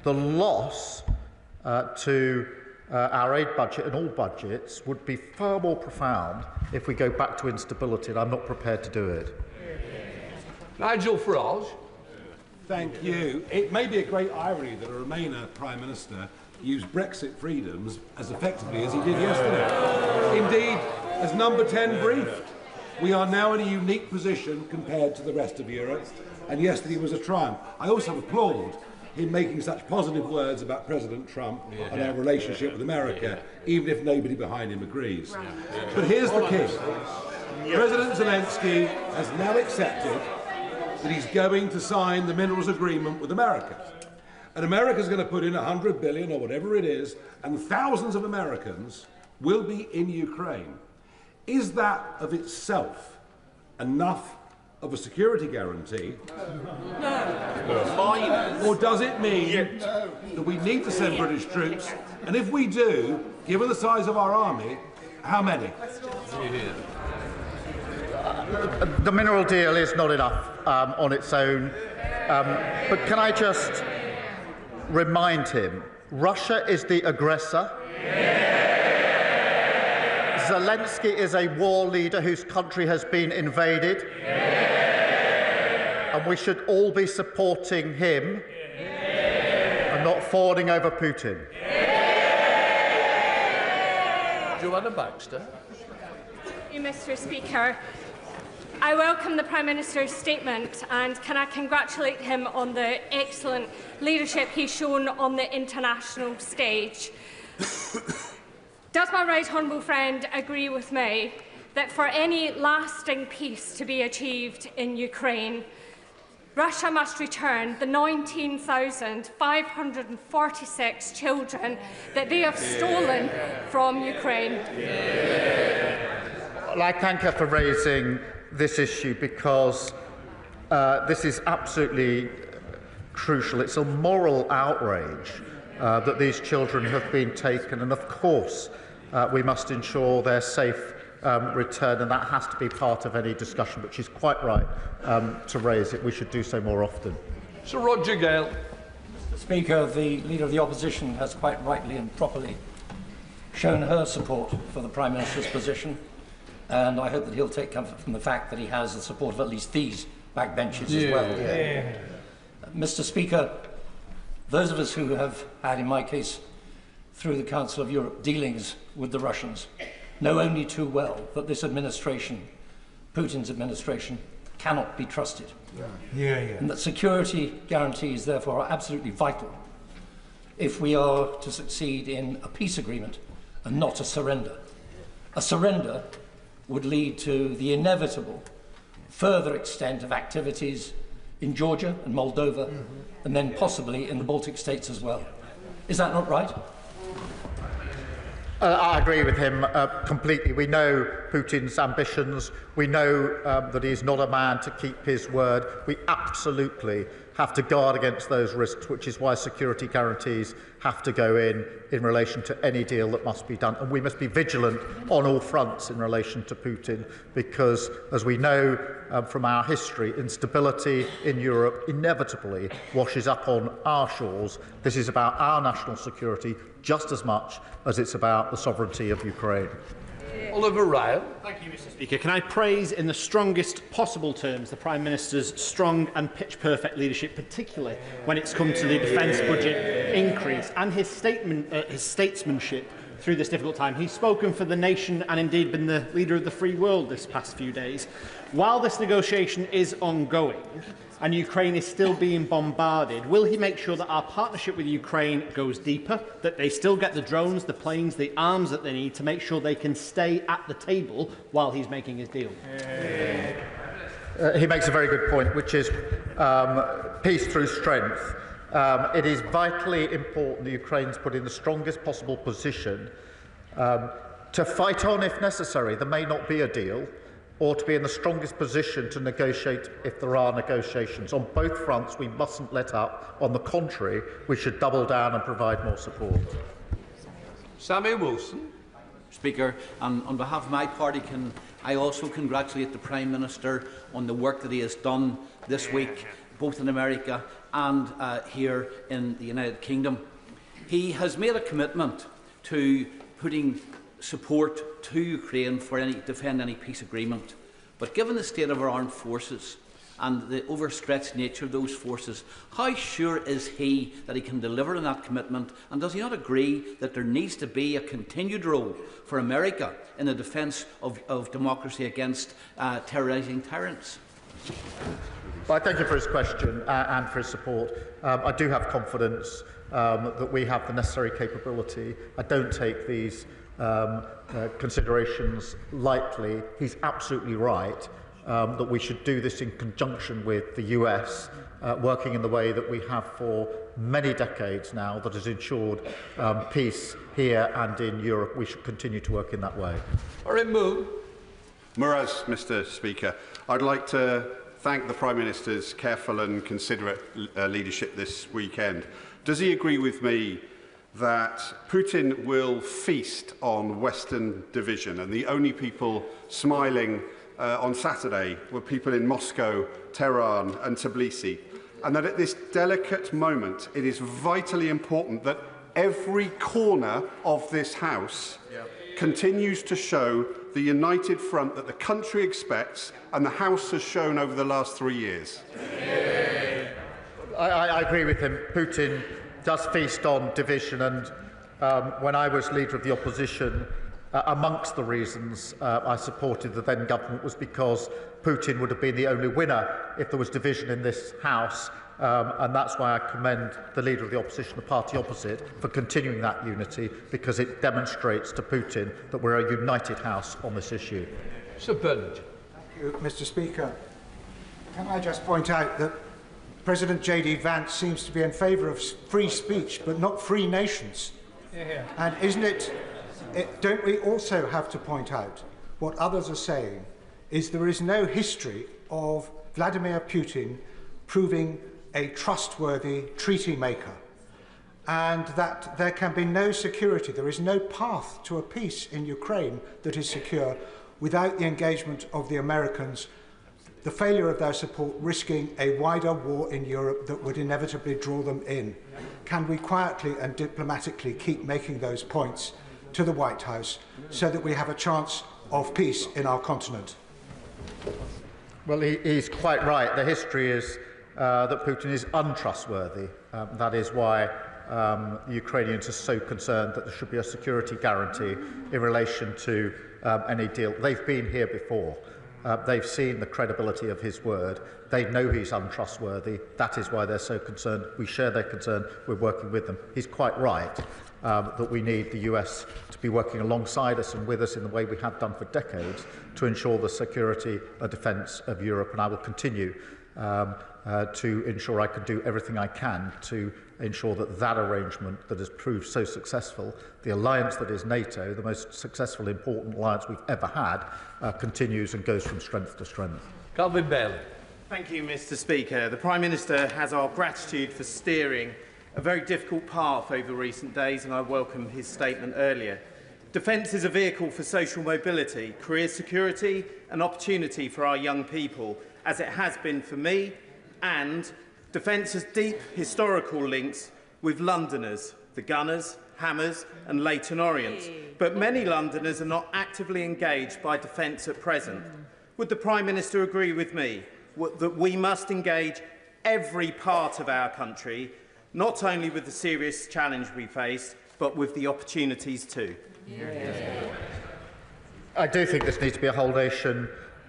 The loss to our aid budget and all budgets would be far more profound if we go back to instability, and I'm not prepared to do it. Nigel Farage. Thank you. It may be a great irony that a Remainer Prime Minister used Brexit freedoms as effectively as he did yesterday. Indeed, as Number 10 briefed, we are now in a unique position compared to the rest of Europe, and yesterday was a triumph. I also applaud him making such positive words about President Trump and our relationship with America, even if nobody behind him agrees. But here's the key. President Zelensky has now accepted that he's going to sign the minerals agreement with America. And America's going to put in $100 billion or whatever it is, and thousands of Americans will be in Ukraine. Is that of itself enough of a security guarantee? No. Or does it mean that we need to send British troops? And if we do, given the size of our army, how many? The mineral deal is not enough on its own. But can I just remind him, Russia is the aggressor. Zelensky is a war leader whose country has been invaded. And we should all be supporting him and not fawning over Putin. Joanna Baxter. Thank you, Mr. Speaker. I welcome the Prime Minister's statement and can I congratulate him on the excellent leadership he's shown on the international stage. Does my right honourable friend agree with me that for any lasting peace to be achieved in Ukraine, Russia must return the 19,546 children that they have stolen from Ukraine? Well, I thank her for raising this issue because this is absolutely crucial. It's a moral outrage that these children have been taken, and of course we must ensure their safe return, and that has to be part of any discussion, but she's quite right to raise it. We should do so more often. Sir Roger Gale. Mr. Speaker, the Leader of the Opposition has quite rightly and properly shown her support for the Prime Minister's position, and I hope that he'll take comfort from the fact that he has the support of at least these backbenches as well. Mr. Speaker, those of us who have had, in my case, through the Council of Europe, dealings with the Russians, know only too well that this administration, Putin's administration, cannot be trusted. And that security guarantees, therefore, are absolutely vital if we are to succeed in a peace agreement and not a surrender. A surrender would lead to the inevitable further extent of activities in Georgia and Moldova, and then possibly in the Baltic states as well. Is that not right? I agree with him completely. We know Putin's ambitions. We know that he's not a man to keep his word. We absolutely have to guard against those risks, which is why security guarantees have to go in relation to any deal that must be done. And we must be vigilant on all fronts in relation to Putin, because, as we know from our history, instability in Europe inevitably washes up on our shores. This is about our national security just as much as it's about the sovereignty of Ukraine. Oliver Ryan. Thank you, Mr. Speaker. Can I praise in the strongest possible terms the Prime Minister's strong and pitch-perfect leadership, particularly when it's come to the defence budget increase, and his statesmanship through this difficult time. He's spoken for the nation and indeed been the leader of the free world this past few days. While this negotiation is ongoing and Ukraine is still being bombarded, will he make sure that our partnership with Ukraine goes deeper, that they still get the drones, the planes, the arms that they need to make sure they can stay at the table while he's making his deal? He makes a very good point, which is peace through strength. It is vitally important that Ukraine's put in the strongest possible position to fight on if necessary. There may not be a deal, or to be in the strongest position to negotiate if there are negotiations. On both fronts, we mustn't let up. On the contrary, we should double down and provide more support. Sammy Wilson. Speaker, on behalf of my party, can I also congratulate the Prime Minister on the work that he has done this week, both in America and here in the United Kingdom. He has made a commitment to putting support to Ukraine for defend any peace agreement. But given the state of our armed forces and the overstretched nature of those forces, how sure is he that he can deliver on that commitment? And does he not agree that there needs to be a continued role for America in the defence of democracy against terrorising tyrants? Well, I thank you for his question and for his support. I do have confidence that we have the necessary capability. I don't take these considerations lightly. He's absolutely right that we should do this in conjunction with the US, working in the way that we have for many decades now, that has ensured peace here and in Europe. We should continue to work in that way. Muraz, Mr. Speaker. I'd like to thank the Prime Minister's careful and considerate leadership this weekend. Does he agree with me that Putin will feast on Western division, and the only people smiling on Saturday were people in Moscow, Tehran and Tbilisi, and that at this delicate moment it is vitally important that every corner of this House continues to show the united front that the country expects and the House has shown over the last 3 years? I agree with him. Putin does feast on division, and when I was leader of the opposition, amongst the reasons I supported the then government was because Putin would have been the only winner if there was division in this House, and that's why I commend the leader of the opposition, the party opposite, for continuing that unity, because it demonstrates to Putin that we're a united House on this issue. Sir Bernard. Thank you, Mr. Speaker. Can I just point out that President J.D. Vance seems to be in favour of free speech, but not free nations. And isn't don't we also have to point out what others are saying is there is no history of Vladimir Putin proving a trustworthy treaty maker, and that there can be no security, there is no path to a peace in Ukraine that is secure without the engagement of the Americans, the failure of their support risking a wider war in Europe that would inevitably draw them in. Can we quietly and diplomatically keep making those points to the White House so that we have a chance of peace in our continent? Well, he's quite right. The history is that Putin is untrustworthy. That is why the Ukrainians are so concerned that there should be a security guarantee in relation to any deal. They've been here before. They've seen the credibility of his word. They know he's untrustworthy. That is why they're so concerned. We share their concern. We're working with them. He's quite right that we need the US to be working alongside us and with us in the way we have done for decades to ensure the security and defence of Europe. And I will continue to ensure I can do everything I can to ensure that that arrangement that has proved so successful, the alliance that is NATO, the most successful, important alliance we've ever had, continues and goes from strength to strength. Calvin Bailey. Thank you, Mr. Speaker. The Prime Minister has our gratitude for steering a very difficult path over recent days, and I welcome his statement earlier. Defence is a vehicle for social mobility, career security and opportunity for our young people, as it has been for me, and defence has deep historical links with Londoners, the Gunners, Hammers and Leyton Orients. But many Londoners are not actively engaged by defence at present. Would the Prime Minister agree with me that we must engage every part of our country, not only with the serious challenge we face, but with the opportunities too? I do think this needs to be a whole-nation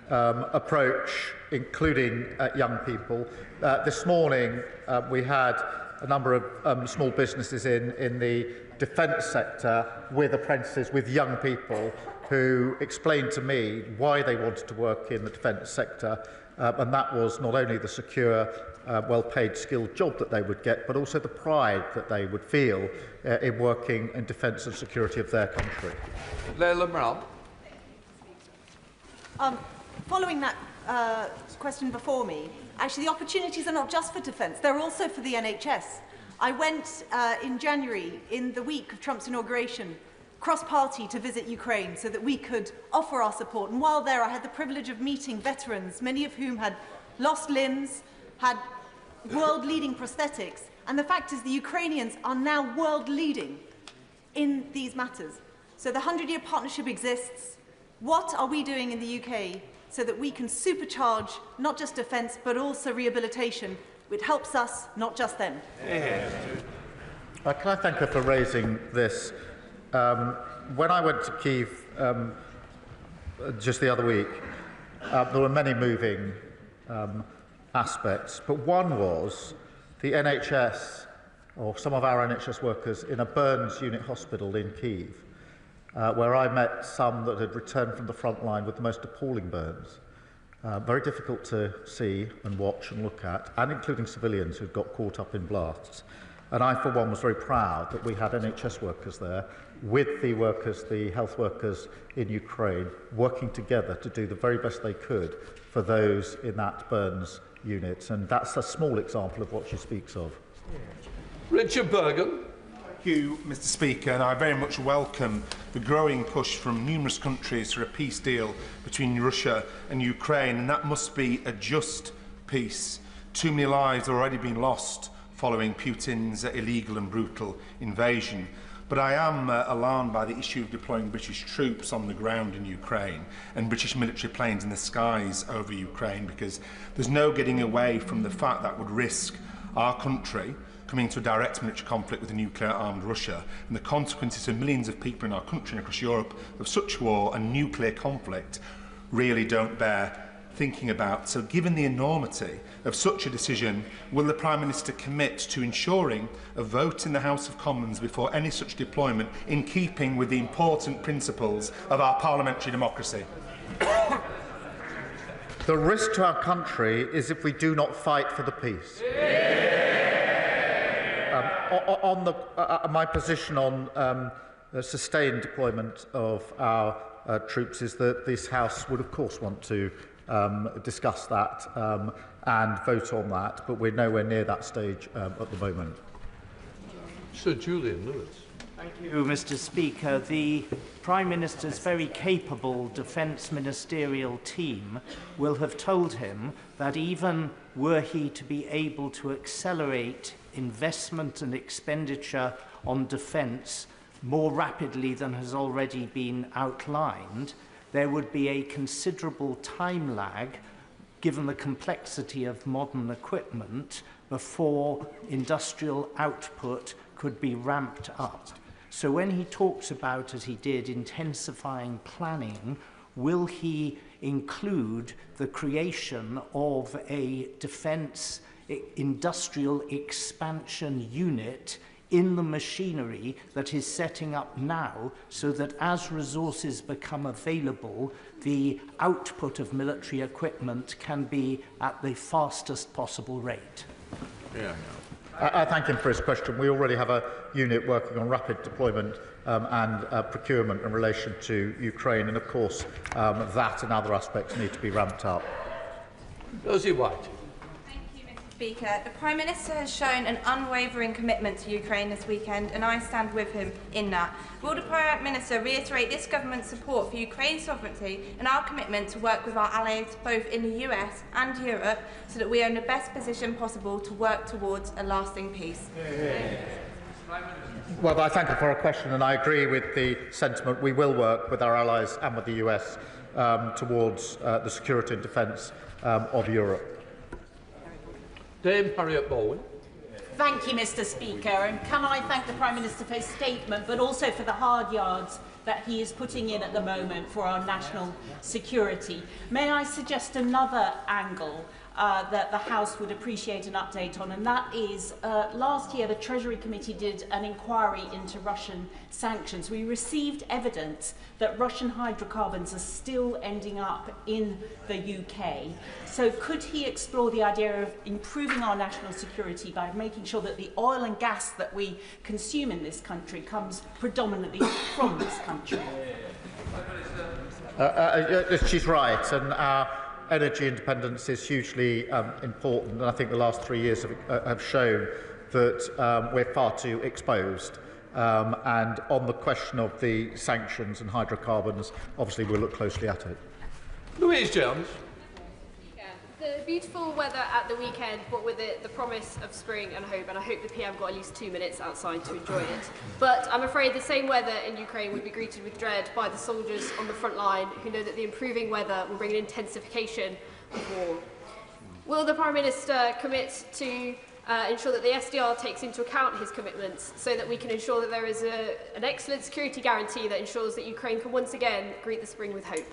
approach, including young people. This morning, we had a number of small businesses in the defence sector with apprentices, with young people, who explained to me why they wanted to work in the defence sector, and that was not only the secure, well-paid, skilled job that they would get, but also the pride that they would feel in working in defence and security of their country. Leila Mral. Following that question before me, actually the opportunities are not just for defence, they're also for the NHS. I went in January, in the week of Trump's inauguration, cross-party to visit Ukraine so that we could offer our support. And while there, I had the privilege of meeting veterans, many of whom had lost limbs, had world-leading prosthetics. And the fact is the Ukrainians are now world-leading in these matters. So the 100-year partnership exists. What are we doing in the UK so that we can supercharge not just defence but also rehabilitation, which helps us, not just them? Can I thank her for raising this? When I went to Kyiv just the other week, there were many moving aspects, but one was the NHS, or some of our NHS workers, in a burns unit hospital in Kyiv, where I met some that had returned from the front line with the most appalling burns. Very difficult to see and watch and look at, and including civilians who'd got caught up in blasts. And I, for one, was very proud that we had NHS workers there with the workers, the health workers in Ukraine, working together to do the very best they could for those in that burns unit. And that's a small example of what she speaks of. Richard Bergen. Thank you, Mr. Speaker, and I very much welcome the growing push from numerous countries for a peace deal between Russia and Ukraine, and that must be a just peace. Too many lives have already been lost following Putin's illegal and brutal invasion. But I am alarmed by the issue of deploying British troops on the ground in Ukraine and British military planes in the skies over Ukraine, because there's no getting away from the fact that would risk our country coming into a direct military conflict with a nuclear-armed Russia, and the consequences for millions of people in our country and across Europe of such war and nuclear conflict really don't bear thinking about. So given the enormity of such a decision, will the Prime Minister commit to ensuring a vote in the House of Commons before any such deployment, in keeping with the important principles of our parliamentary democracy? The risk to our country is if we do not fight for the peace. My position on sustained deployment of our troops is that this House would, of course, want to discuss that and vote on that, but we're nowhere near that stage at the moment. Sir Julian Lewis. Thank you, Mr. Speaker. The Prime Minister's very capable defence ministerial team will have told him that even were he to be able to accelerate investment and expenditure on defence more rapidly than has already been outlined, there would be a considerable time lag, given the complexity of modern equipment, before industrial output could be ramped up. So when he talks about, as he did, intensifying planning, will he include the creation of a defence industrial expansion unit in the machinery that is setting up now, so that as resources become available, the output of military equipment can be at the fastest possible rate? I thank him for his question. We already have a unit working on rapid deployment and procurement in relation to Ukraine, and of course that and other aspects need to be ramped up. Rosie White. Speaker, the Prime Minister has shown an unwavering commitment to Ukraine this weekend, and I stand with him in that. Will the Prime Minister reiterate this government's support for Ukraine's sovereignty and our commitment to work with our allies both in the US and Europe so that we are in the best position possible to work towards a lasting peace? Well, I thank her for her question, and I agree with the sentiment. We will work with our allies and with the US towards the security and defence of Europe. Dame Harriet Bowen. Thank you, Mr. Speaker, and can I thank the Prime Minister for his statement, but also for the hard yards that he is putting in at the moment for our national security. May I suggest another angle that the House would appreciate an update on, and that is last year the Treasury Committee did an inquiry into Russian sanctions. We received evidence that Russian hydrocarbons are still ending up in the UK. So could he explore the idea of improving our national security by making sure that the oil and gas that we consume in this country comes predominantly from this country? She's right, and our energy independence is hugely important, and I think the last 3 years have shown that we're far too exposed. And on the question of the sanctions and hydrocarbons, obviously we'll look closely at it. Louise Jones. The beautiful weather at the weekend brought with it the promise of spring and hope, and I hope the PM got at least 2 minutes outside to enjoy it. But I'm afraid the same weather in Ukraine would be greeted with dread by the soldiers on the front line who know that the improving weather will bring an intensification of war. Will the Prime Minister commit to ensure that the SDR takes into account his commitments so that we can ensure that there is an excellent security guarantee that ensures that Ukraine can once again greet the spring with hope?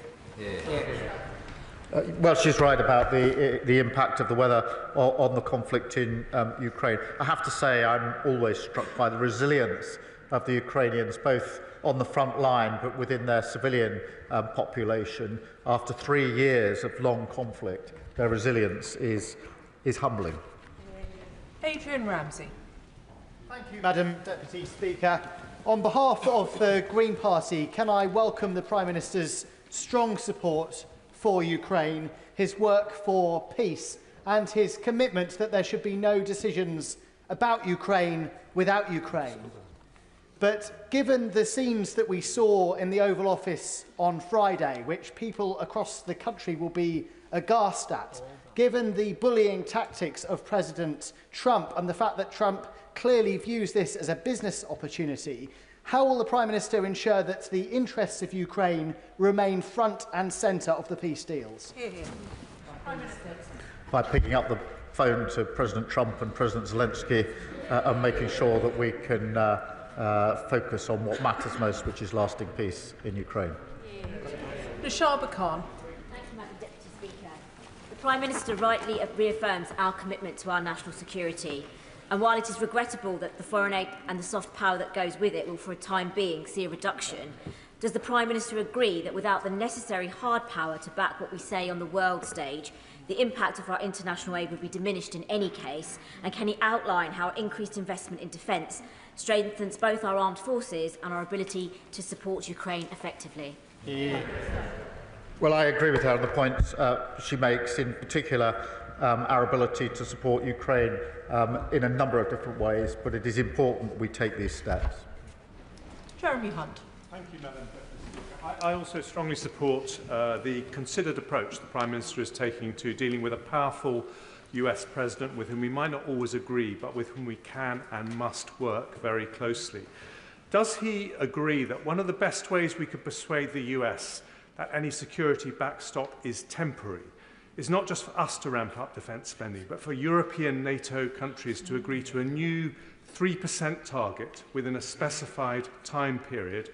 Well, she's right about the impact of the weather on the conflict in Ukraine. I have to say I'm always struck by the resilience of the Ukrainians, both on the front line but within their civilian population. After 3 years of long conflict, their resilience is humbling. Adrian Ramsey. Thank you, Madam Deputy Speaker. On behalf of the Green Party, can I welcome the Prime Minister's strong support for Ukraine, his work for peace, and his commitment that there should be no decisions about Ukraine without Ukraine. But given the scenes that we saw in the Oval Office on Friday, which people across the country will be aghast at, given the bullying tactics of President Trump and the fact that Trump clearly views this as a business opportunity, how will the Prime Minister ensure that the interests of Ukraine remain front and centre of the peace deals? By picking up the phone to President Trump and President Zelensky and making sure that we can focus on what matters most, which is lasting peace in Ukraine. Nashaba Khan. The Prime Minister rightly reaffirms our commitment to our national security. And while it is regrettable that the foreign aid and the soft power that goes with it will for a time being see a reduction, does the Prime Minister agree that without the necessary hard power to back what we say on the world stage, the impact of our international aid would be diminished in any case? And can he outline how increased investment in defence strengthens both our armed forces and our ability to support Ukraine effectively? Well, I agree with her on the points she makes, in particular our ability to support Ukraine in a number of different ways, but it is important that we take these steps. Jeremy Hunt. Thank you, Madam Speaker. I also strongly support the considered approach the Prime Minister is taking to dealing with a powerful US President with whom we might not always agree, but with whom we can and must work very closely. Does he agree that one of the best ways we could persuade the US that any security backstop is temporary is not just for us to ramp up defence spending, but for European NATO countries to agree to a new 3% target within a specified time period,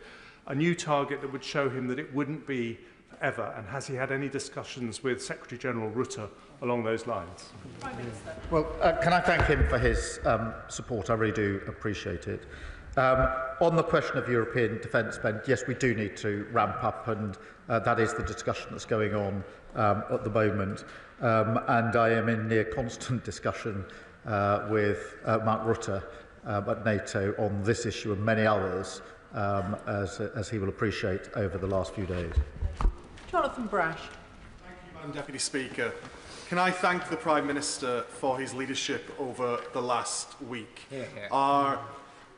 a new target that would show him that it wouldn't be forever? And has he had any discussions with Secretary-General Rutte along those lines? Well, can I thank him for his support? I really do appreciate it. On the question of European defence spend, yes, we do need to ramp up, and that is the discussion that's going on at the moment. And I am in near constant discussion with Mark Rutte at NATO on this issue and many others, as he will appreciate over the last few days. Jonathan Brash. Madam Deputy Speaker, can I thank the Prime Minister for his leadership over the last week? Our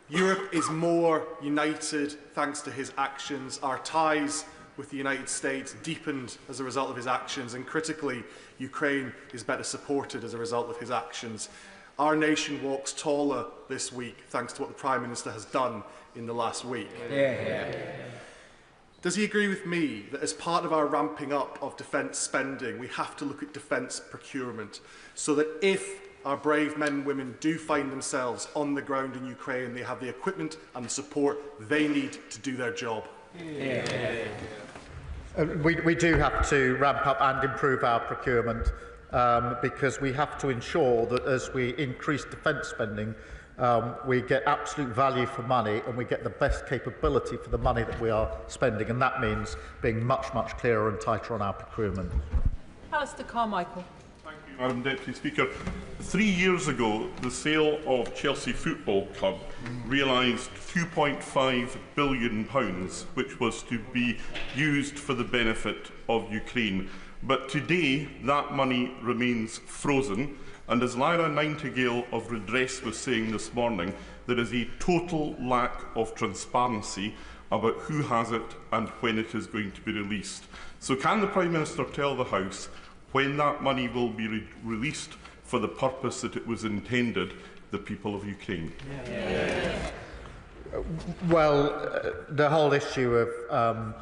Europe is more united thanks to his actions. Our ties with the United States deepened as a result of his actions, and critically, Ukraine is better supported as a result of his actions. Our nation walks taller this week thanks to what the Prime Minister has done in the last week. Does he agree with me that as part of our ramping up of defence spending, we have to look at defence procurement so that if our brave men and women do find themselves on the ground in Ukraine, they have the equipment and the support they need to do their job? We do have to ramp up and improve our procurement because we have to ensure that as we increase defence spending, we get absolute value for money and we get the best capability for the money that we are spending, and that means being much, much clearer and tighter on our procurement. Alistair Carmichael. Thank you, Madam Deputy Speaker. 3 years ago, the sale of Chelsea Football Club realised £2.5 billion, which was to be used for the benefit of Ukraine. But today, that money remains frozen. And as Lyra Nightingale of Redress was saying this morning, there is a total lack of transparency about who has it and when it is going to be released. So can the Prime Minister tell the House when that money will be released for the purpose that it was intended, the people of Ukraine? Well, the whole issue of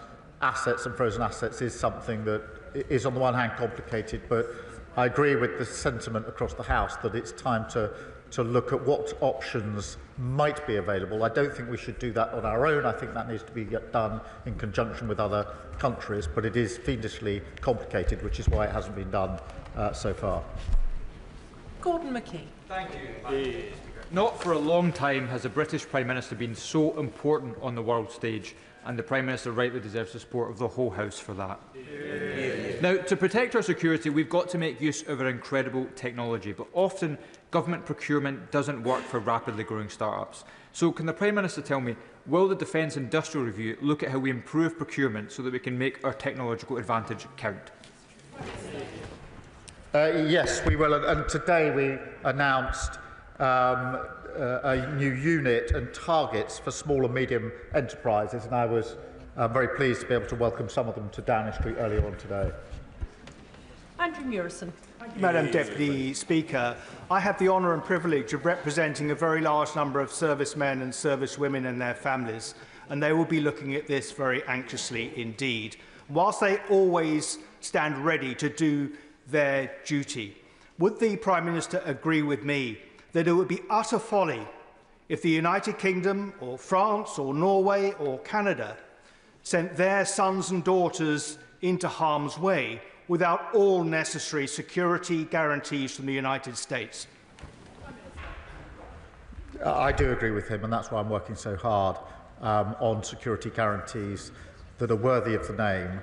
assets and frozen assets is something that is on the one hand complicated, but I agree with the sentiment across the House that it's time to look at what options might be available. I don't think we should do that on our own. I think that needs to be done in conjunction with other countries, but it is fiendishly complicated, which is why it hasn't been done so far. Gordon McKee. Thank you. Not for a long time has a British Prime Minister been so important on the world stage, and the Prime Minister rightly deserves the support of the whole House for that. Now, to protect our security, we've got to make use of our incredible technology, but often government procurement doesn't work for rapidly growing start-ups. So can the Prime Minister tell me, will the Defence Industrial Review look at how we improve procurement so that we can make our technological advantage count? Yes, we will. And today we announced a new unit and targets for small and medium enterprises, and I was very pleased to be able to welcome some of them to Downing Street earlier on today. Andrew Murison. Madam Deputy Speaker, I have the honour and privilege of representing a very large number of servicemen and servicewomen and their families, and they will be looking at this very anxiously indeed. Whilst they always stand ready to do their duty, would the Prime Minister agree with me that it would be utter folly if the United Kingdom or France or Norway or Canada sent their sons and daughters into harm's way without all necessary security guarantees from the United States? I do agree with him, and that's why I'm working so hard on security guarantees that are worthy of the name.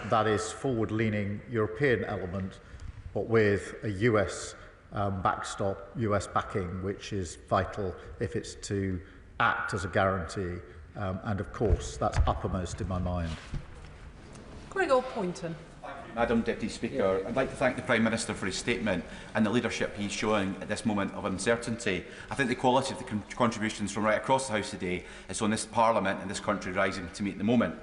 That is forward-leaning European element, but with a US backstop, US backing, which is vital if it's to act as a guarantee. And of course, that's uppermost in my mind. Gregor Poynton. Madam Deputy Speaker, I'd like to thank the Prime Minister for his statement and the leadership he's showing at this moment of uncertainty. I think the quality of the contributions from right across the House today is on this Parliament and this country rising to meet the moment.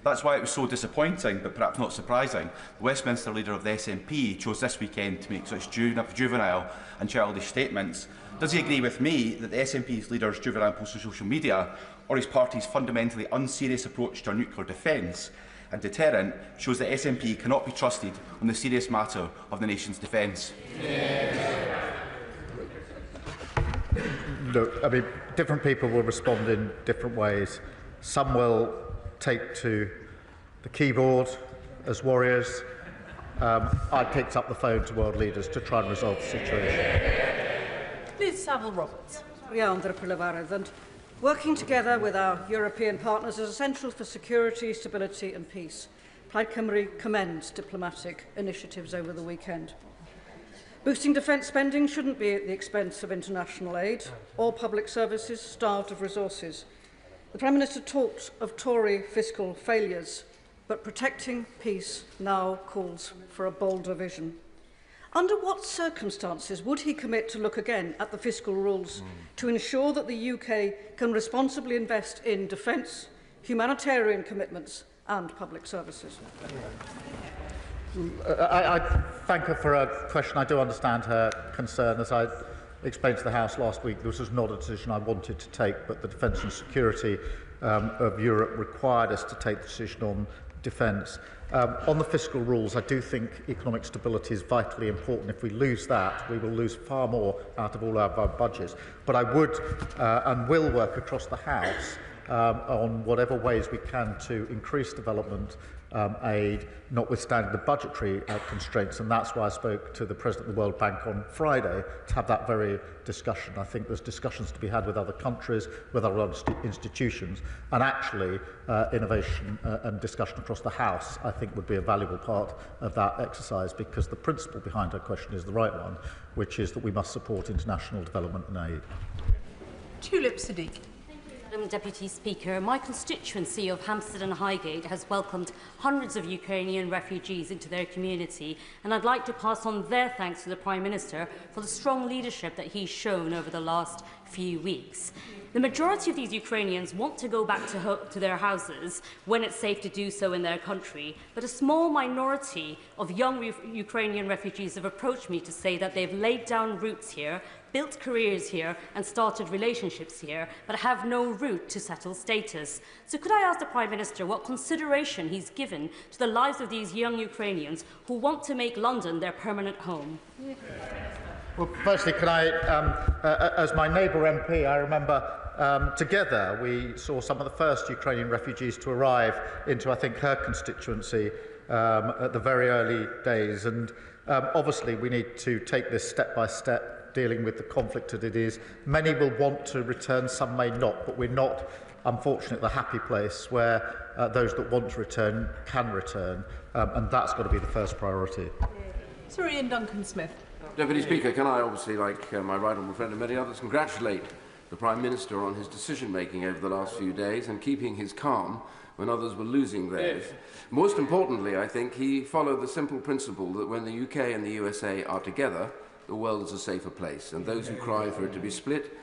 That's why it was so disappointing, but perhaps not surprising, the Westminster leader of the SNP chose this weekend to make such juvenile and childish statements. Does he agree with me that the SNP's leader's juvenile post on social media, or his party's fundamentally unserious approach to our nuclear defence and deterrent, shows that SNP cannot be trusted on the serious matter of the nation's defence? Look, I mean, different people will respond in different ways. Some will take to the keyboard as warriors. I picked up the phone to world leaders to try and resolve the situation. Liz Saville-Roberts. And working together with our European partners is essential for security, stability and peace. Plaid Cymru commends diplomatic initiatives over the weekend. Boosting defence spending shouldn't be at the expense of international aid or public services starved of resources. The Prime Minister talked of Tory fiscal failures. but protecting peace now calls for a bolder vision. Under what circumstances would he commit to look again at the fiscal rules to ensure that the UK can responsibly invest in defence, humanitarian commitments and public services? I thank her for her question. I do understand her concern. As I explained to the House last week, this was not a decision I wanted to take, but the defence and security of Europe required us to take the decision on defence. On the fiscal rules, I do think economic stability is vitally important. If we lose that, we will lose far more out of all our budgets. But I would and will work across the House on whatever ways we can to increase development aid, notwithstanding the budgetary constraints, and that's why I spoke to the President of the World Bank on Friday to have that very discussion. I think there's discussions to be had with other countries, with other institutions, and actually innovation and discussion across the House, I think, would be a valuable part of that exercise, because the principle behind her question is the right one, which is that we must support international development and aid. Tulip Siddiq. Madam Deputy Speaker, my constituency of Hampstead and Highgate has welcomed hundreds of Ukrainian refugees into their community, and I'd like to pass on their thanks to the Prime Minister for the strong leadership that he's shown over the last few weeks. The majority of these Ukrainians want to go back to their houses when it's safe to do so in their country, but a small minority of young Ukrainian refugees have approached me to say that they've laid down roots here, built careers here and started relationships here, but have no route to settled status. So could I ask the Prime Minister what consideration he's given to the lives of these young Ukrainians who want to make London their permanent home? Well, firstly, can I, as my neighbour MP, I remember together we saw some of the first Ukrainian refugees to arrive into, I think, her constituency at the very early days. And obviously we need to take this step by step, dealing with the conflict that it is. Many will want to return, some may not, but we're not, unfortunately, at the happy place where those that want to return can return, and that's got to be the first priority. Sir Ian Duncan-Smith. Deputy Speaker, can I obviously, like my right honourable friend and many others, congratulate the Prime Minister on his decision-making over the last few days and keeping his calm when others were losing theirs. Most importantly, I think he followed the simple principle that when the UK and the USA are together, the world is a safer place, and those who cry for it to be split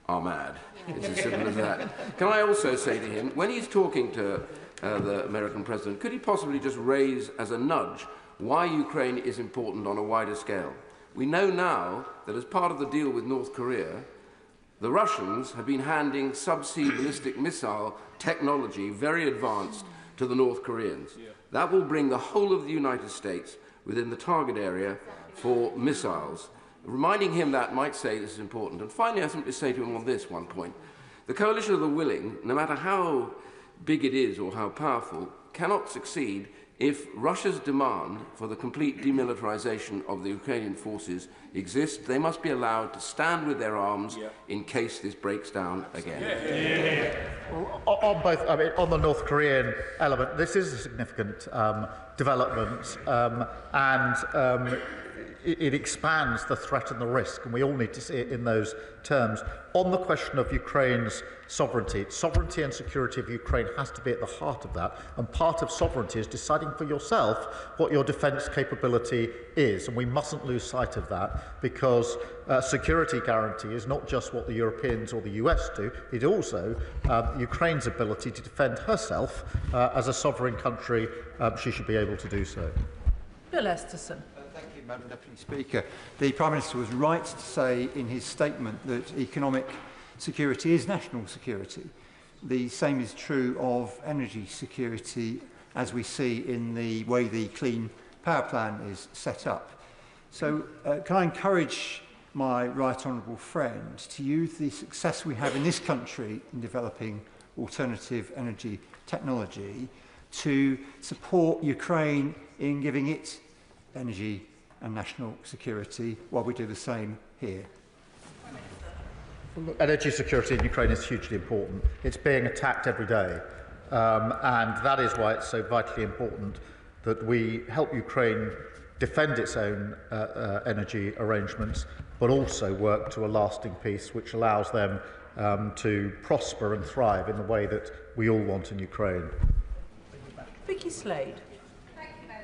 are mad. It's as simple as that. Can I also say to him, when he's talking to the American President, could he possibly just raise as a nudge why Ukraine is important on a wider scale? We know now that as part of the deal with North Korea, the Russians have been handing subsea ballistic missile technology, very advanced, to the North Koreans. That will bring the whole of the United States within the target area for missiles. Reminding him that might say this is important. And finally, I simply say to him on this one point. The coalition of the willing, no matter how big it is or how powerful, cannot succeed if Russia's demand for the complete demilitarization of the Ukrainian forces exists. They must be allowed to stand with their arms in case this breaks down again. Well, on both, I mean, on the North Korean element, this is a significant development, and it expands the threat and the risk, and we all need to see it in those terms. On the question of Ukraine's sovereignty and security of Ukraine has to be at the heart of that, and part of sovereignty is deciding for yourself what your defence capability is, and we mustn't lose sight of that, because security guarantee is not just what the Europeans or the US do, it also Ukraine's ability to defend herself as a sovereign country. She should be able to do so. Bill Esterson. Madam Deputy Speaker, the Prime Minister was right to say in his statement that economic security is national security. The same is true of energy security, as we see in the way the Clean Power Plan is set up. So can I encourage my right honourable friend to use the success we have in this country in developing alternative energy technology to support Ukraine in giving it energy and national security, while we do the same here? Energy security in Ukraine is hugely important. It's being attacked every day, and that is why it's so vitally important that we help Ukraine defend its own energy arrangements, but also work to a lasting peace which allows them to prosper and thrive in the way that we all want in Ukraine. Vicky Slade.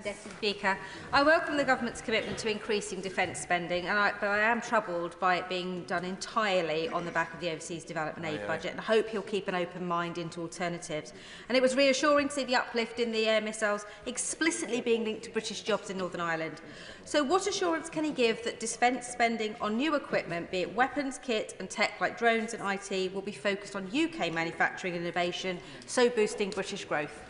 Deputy Speaker, I welcome the Government's commitment to increasing defence spending, but I am troubled by it being done entirely on the back of the Overseas Development Aid budget, and I hope he'll keep an open mind into alternatives. And it was reassuring to see the uplift in the air missiles explicitly being linked to British jobs in Northern Ireland. So what assurance can he give that defence spending on new equipment, be it weapons, kit and tech like drones and IT, will be focused on UK manufacturing and innovation, so boosting British growth?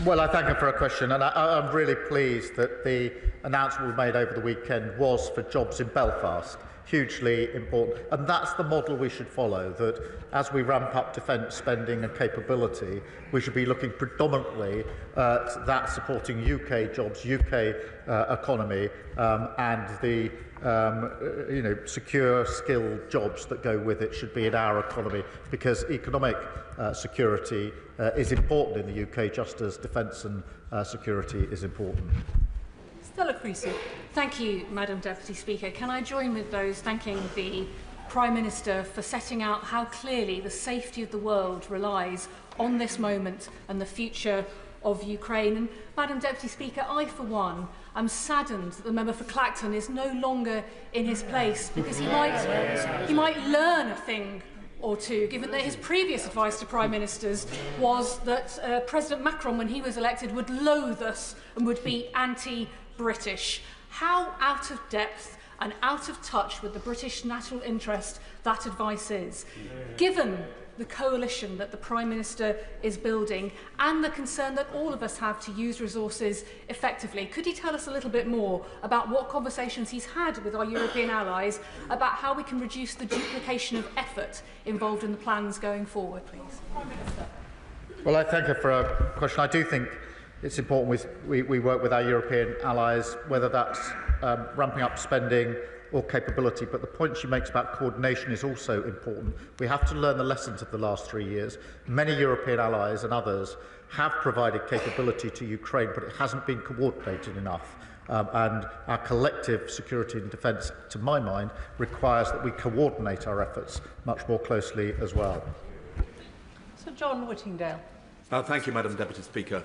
Well, I thank him for a question, and I'm really pleased that the announcement we made over the weekend was for jobs in Belfast. Hugely important. And that's the model we should follow, that as we ramp up defence spending and capability, we should be looking predominantly at that supporting UK jobs, UK economy, and the secure, skilled jobs that go with it should be in our economy, because economic security is important in the UK, just as defence and security is important. Stella Creasy. Thank you, Madam Deputy Speaker. Can I join with those thanking the Prime Minister for setting out how clearly the safety of the world relies on this moment and the future of Ukraine. And Madam Deputy Speaker, I, for one, am saddened that the member for Clacton is no longer in his place, because he might learn a thing or two, given that his previous advice to Prime Ministers was that President Macron, when he was elected, would loathe us and would be anti-British. How out of depth and out of touch with the British national interest that advice is, given the coalition that the Prime Minister is building and the concern that all of us have to use resources effectively. Could he tell us a little bit more about what conversations he's had with our European allies about how we can reduce the duplication of effort involved in the plans going forward, please? Prime Minister. Well, I thank her for a question. I do think it's important we work with our European allies, whether that's ramping up spending or capability, but the point she makes about coordination is also important. We have to learn the lessons of the last 3 years. Many European allies and others have provided capability to Ukraine, but it hasn't been coordinated enough. And our collective security and defence, to my mind, requires that we coordinate our efforts much more closely as well. Sir John Whittingdale. Thank you, Madam Deputy Speaker.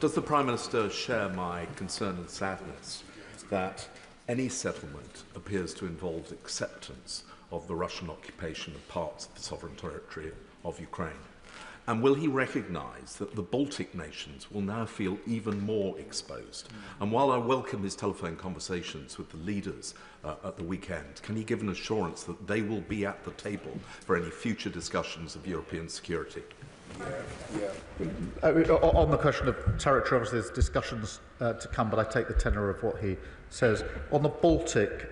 Does the Prime Minister share my concern and sadness that any settlement appears to involve acceptance of the Russian occupation of parts of the sovereign territory of Ukraine? And will he recognise that the Baltic nations will now feel even more exposed? And while I welcome his telephone conversations with the leaders at the weekend, can he give an assurance that they will be at the table for any future discussions of European security? On the question of territory, obviously there's discussions to come, but I take the tenor of what he says. On the Baltic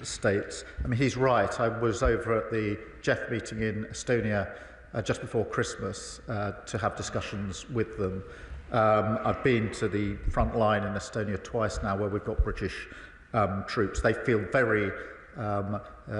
states, I mean, he's right. I was over at the GEF meeting in Estonia just before Christmas to have discussions with them. I've been to the front line in Estonia twice now, where we've got British troops. They feel very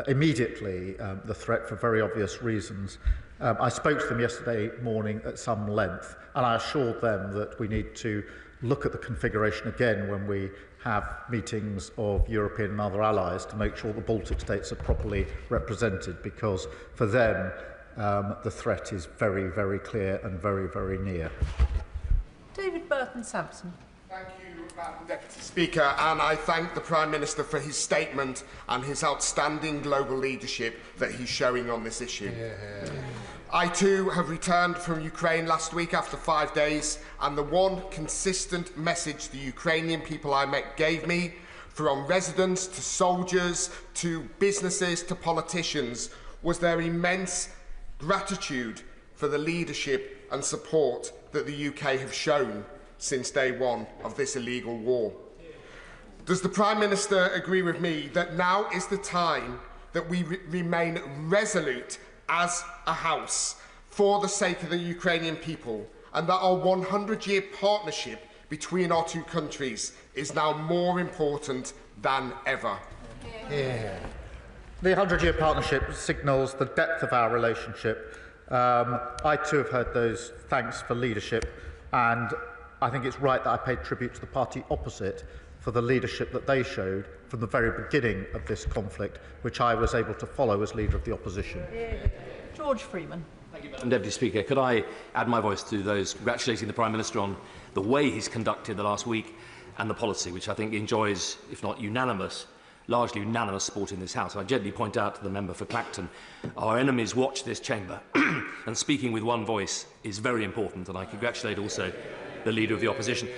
immediately the threat for very obvious reasons. I spoke to them yesterday morning at some length, and I assured them that we need to look at the configuration again when we have meetings of European and other allies to make sure the Baltic states are properly represented, because for them the threat is very, very clear and very, very near. David Burton-Sampson. Thank you, Madam Deputy Speaker, and I thank the Prime Minister for his statement and his outstanding global leadership that he's showing on this issue. I too have returned from Ukraine last week after 5 days, and the one consistent message the Ukrainian people I met gave me, from residents to soldiers to businesses to politicians, was their immense gratitude for the leadership and support that the UK have shown since day one of this illegal war. Does the Prime Minister agree with me that now is the time that we remain resolute as a House for the sake of the Ukrainian people, and that our 100-year partnership between our two countries is now more important than ever? Yeah. The 100-year partnership signals the depth of our relationship. I too have heard those thanks for leadership, and I think it's right that I paid tribute to the party opposite for the leadership that they showed from the very beginning of this conflict, which I was able to follow as leader of the opposition. George Freeman. Thank you, Madam Deputy Speaker. Could I add my voice to those congratulating the Prime Minister on the way he's conducted the last week and the policy, which I think enjoys, if not unanimous, largely unanimous support in this House. I gently point out to the member for Clacton, our enemies watch this chamber, and speaking with one voice is very important, and I congratulate also the Leader of the Opposition.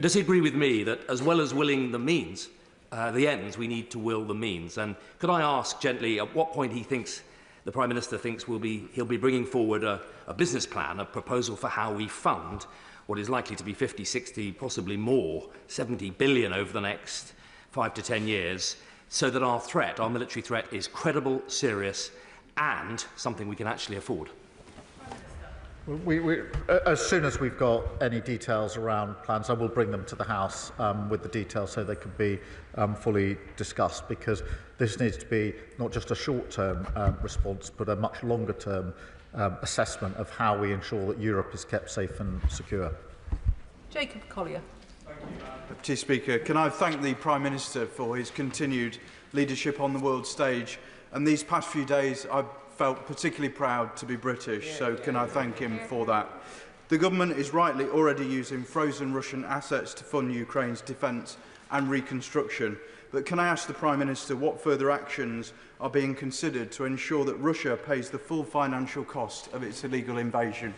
Does he agree with me that as well as willing the means, the ends, we need to will the means? And could I ask gently at what point he thinks, the Prime Minister thinks he'll be bringing forward a business plan, a proposal for how we fund what is likely to be 50, 60, possibly more, 70 billion over the next 5 to 10 years, so that our threat, our military threat, is credible, serious, and something we can actually afford? As soon as we've got any details around plans, I will bring them to the House with the details so they can be fully discussed, because this needs to be not just a short-term response, but a much longer-term assessment of how we ensure that Europe is kept safe and secure. Jacob Collier. Deputy Speaker, can I thank the Prime Minister for his continued leadership on the world stage? And these past few days, I've felt particularly proud to be British, so can I thank him for that? The government is rightly already using frozen Russian assets to fund Ukraine's defence and reconstruction. But can I ask the Prime Minister what further actions are being considered to ensure that Russia pays the full financial cost of its illegal invasion?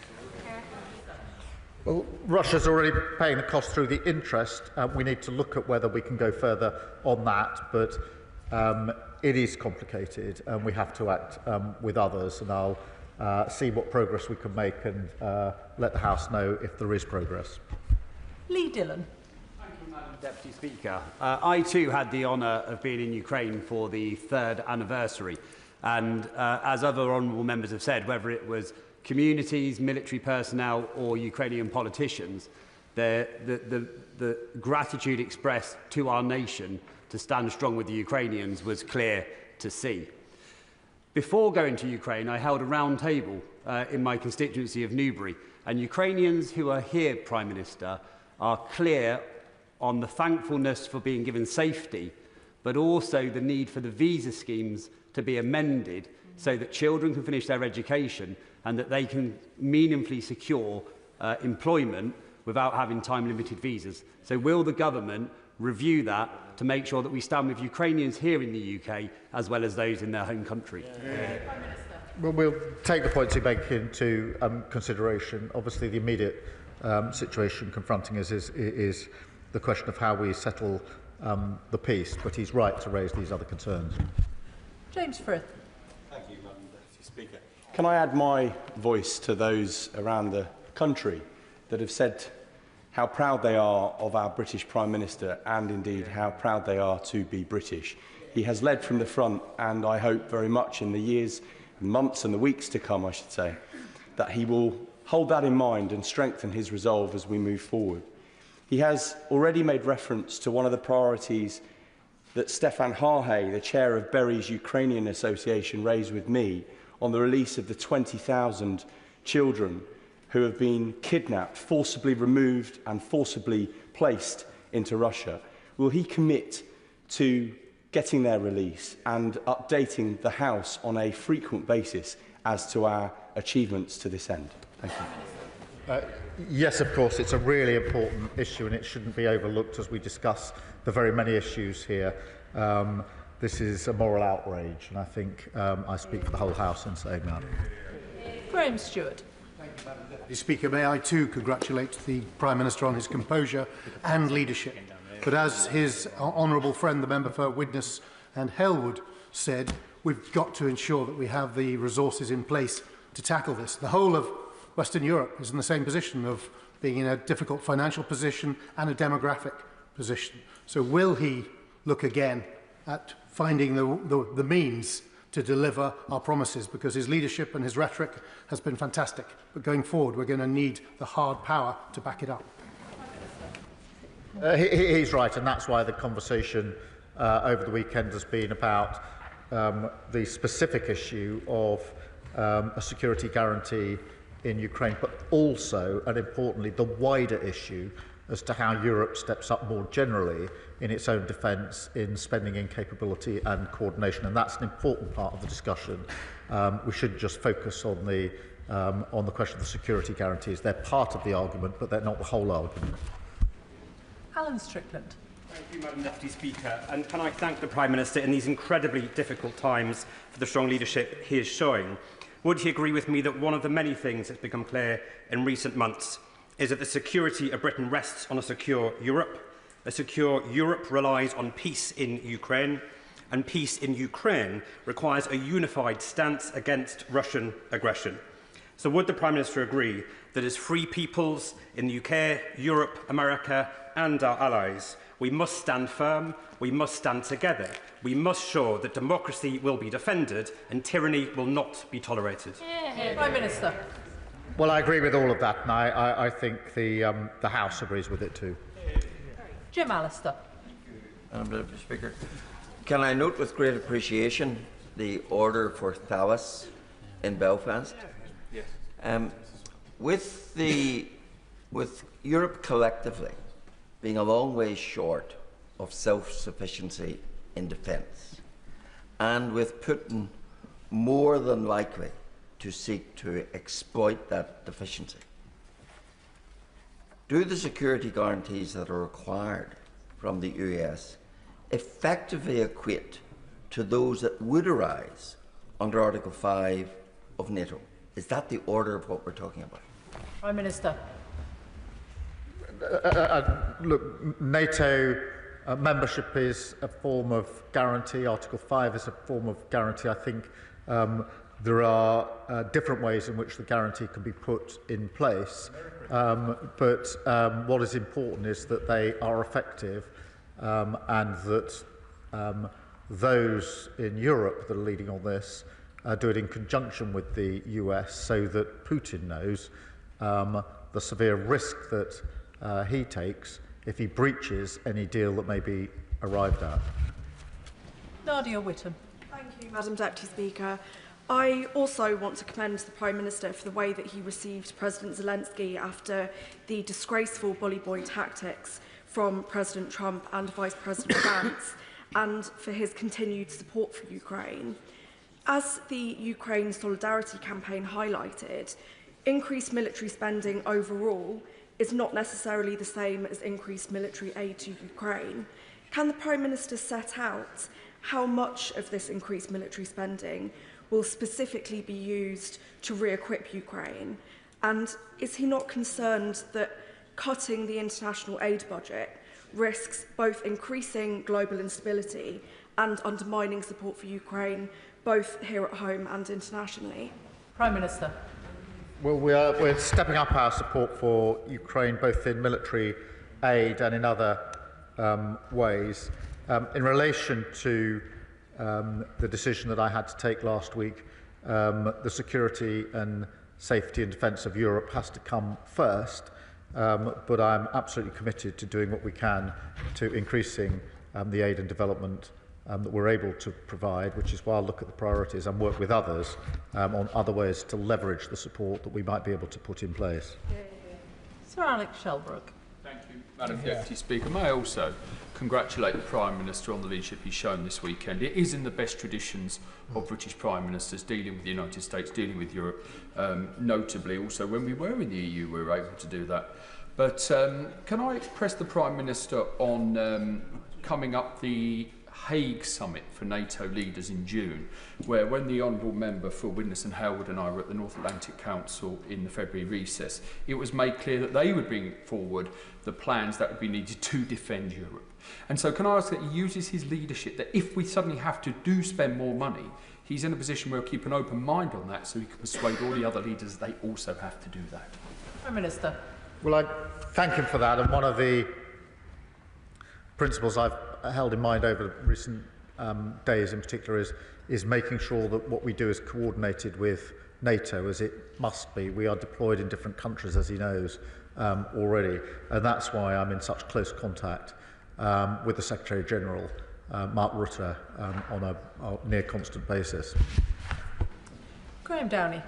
Well, Russia's already paying the cost through the interest. We need to look at whether we can go further on that, but it is complicated and we have to act with others, and I'll see what progress we can make and let the House know if there is progress. Lee Dillon. Thank you, Madam Deputy Speaker. I too had the honour of being in Ukraine for the 3rd anniversary, and as other honourable members have said, whether it was communities, military personnel or Ukrainian politicians, the gratitude expressed to our nation to stand strong with the Ukrainians was clear to see. Before going to Ukraine, I held a round table in my constituency of Newbury, and Ukrainians who are here, Prime Minister, are clear on the thankfulness for being given safety, but also the need for the visa schemes to be amended so that children can finish their education and that they can meaningfully secure employment without having time-limited visas. So will the government review that to make sure that we stand with Ukrainians here in the UK as well as those in their home country? Well, we'll take the points you make into consideration. Obviously, the immediate situation confronting us is the question of how we settle the peace, but he's right to raise these other concerns. James Frith. Thank you, Madam Deputy Speaker. Can I add my voice to those around the country that have said how proud they are of our British Prime Minister and indeed how proud they are to be British. He has led from the front, and I hope very much in the years, months and the weeks to come, I should say, that he will hold that in mind and strengthen his resolve as we move forward. He has already made reference to one of the priorities that Stefan Harhay, the chair of Berry's Ukrainian Association, raised with me on the release of the 20,000 children who have been kidnapped, forcibly removed and forcibly placed into Russia. Will he commit to getting their release and updating the House on a frequent basis as to our achievements to this end? Thank you. Yes, of course, it's a really important issue and it shouldn't be overlooked as we discuss the very many issues here. This is a moral outrage, and I think I speak for the whole House in saying that. Graham Stewart. Thank you, Madam Deputy Speaker. May I too congratulate the Prime Minister on his composure and leadership. But as his honourable friend, the member for Widnes and Hellwood, said, we've got to ensure that we have the resources in place to tackle this. The whole of Western Europe is in the same position of being in a difficult financial position and a demographic position. So will he look again at finding the means to deliver our promises, because his leadership and his rhetoric has been fantastic. But going forward, we're going to need the hard power to back it up. He's right, and that's why the conversation over the weekend has been about the specific issue of a security guarantee in Ukraine, but also, and importantly, the wider issue as to how Europe steps up more generally in its own defence, in spending in capability and coordination. And that's an important part of the discussion. We shouldn't just focus on the on the question of the security guarantees. They're part of the argument, but they're not the whole argument. Alan Strickland. Thank you, Madam Deputy Speaker. And can I thank the Prime Minister in these incredibly difficult times for the strong leadership he is showing? Would he agree with me that one of the many things that's become clear in recent months is that the security of Britain rests on a secure Europe? A secure Europe relies on peace in Ukraine, and peace in Ukraine requires a unified stance against Russian aggression. So would the Prime Minister agree that as free peoples in the UK, Europe, America and our allies, we must stand firm, we must stand together, we must show that democracy will be defended and tyranny will not be tolerated? Prime Minister. Well, I agree with all of that, and I think the House agrees with it too. Jim Allister. Madam Deputy Speaker, can I note with great appreciation the order for Thalas in Belfast? Yes. With Europe collectively being a long way short of self-sufficiency in defence, and with Putin more than likely to seek to exploit that deficiency, do the security guarantees that are required from the US effectively equate to those that would arise under Article 5 of NATO? Is that the order of what we're talking about? Prime Minister. Look, NATO membership is a form of guarantee. Article 5 is a form of guarantee. I think there are different ways in which the guarantee can be put in place. But what is important is that they are effective and that those in Europe that are leading on this do it in conjunction with the US so that Putin knows the severe risk that he takes if he breaches any deal that may be arrived at. Nadia Whittam. Thank you, Madam Deputy Speaker. I also want to commend the Prime Minister for the way that he received President Zelensky after the disgraceful bully boy tactics from President Trump and Vice President Vance, and for his continued support for Ukraine. As the Ukraine Solidarity Campaign highlighted, increased military spending overall is not necessarily the same as increased military aid to Ukraine. Can the Prime Minister set out how much of this increased military spending will specifically be used to re-equip Ukraine? And is he not concerned that cutting the international aid budget risks both increasing global instability and undermining support for Ukraine, both here at home and internationally? Prime Minister. Well, we're stepping up our support for Ukraine, both in military aid and in other ways. In relation to the decision that I had to take last week, the security and safety and defence of Europe has to come first, but I'm absolutely committed to doing what we can to increasing the aid and development that we're able to provide, which is why I'll look at the priorities and work with others on other ways to leverage the support that we might be able to put in place. Sir Alex Shelbrooke. Thank you, Madam Deputy Speaker. May I also congratulate the Prime Minister on the leadership he's shown this weekend. It is in the best traditions of British Prime Ministers dealing with the United States, dealing with Europe, notably also when we were in the EU we were able to do that. But can I press the Prime Minister on coming up the Hague summit for NATO leaders in June, where when the Honourable Member for Widnes and Howard and I were at the North Atlantic Council in the February recess, it was made clear that they would bring forward the plans that would be needed to defend Europe. And so can I ask that he uses his leadership, that if we suddenly have to spend more money, he's in a position where he'll keep an open mind on that so he can persuade all the other leaders they also have to do that. Prime Minister. Well, I thank him for that, and one of the principles I've held in mind over recent days in particular is making sure that what we do is coordinated with NATO, as it must be. We are deployed in different countries, as he knows, already, and that's why I'm in such close contact with the Secretary-General, Mark Rutte, on a near constant basis. Graham Downey.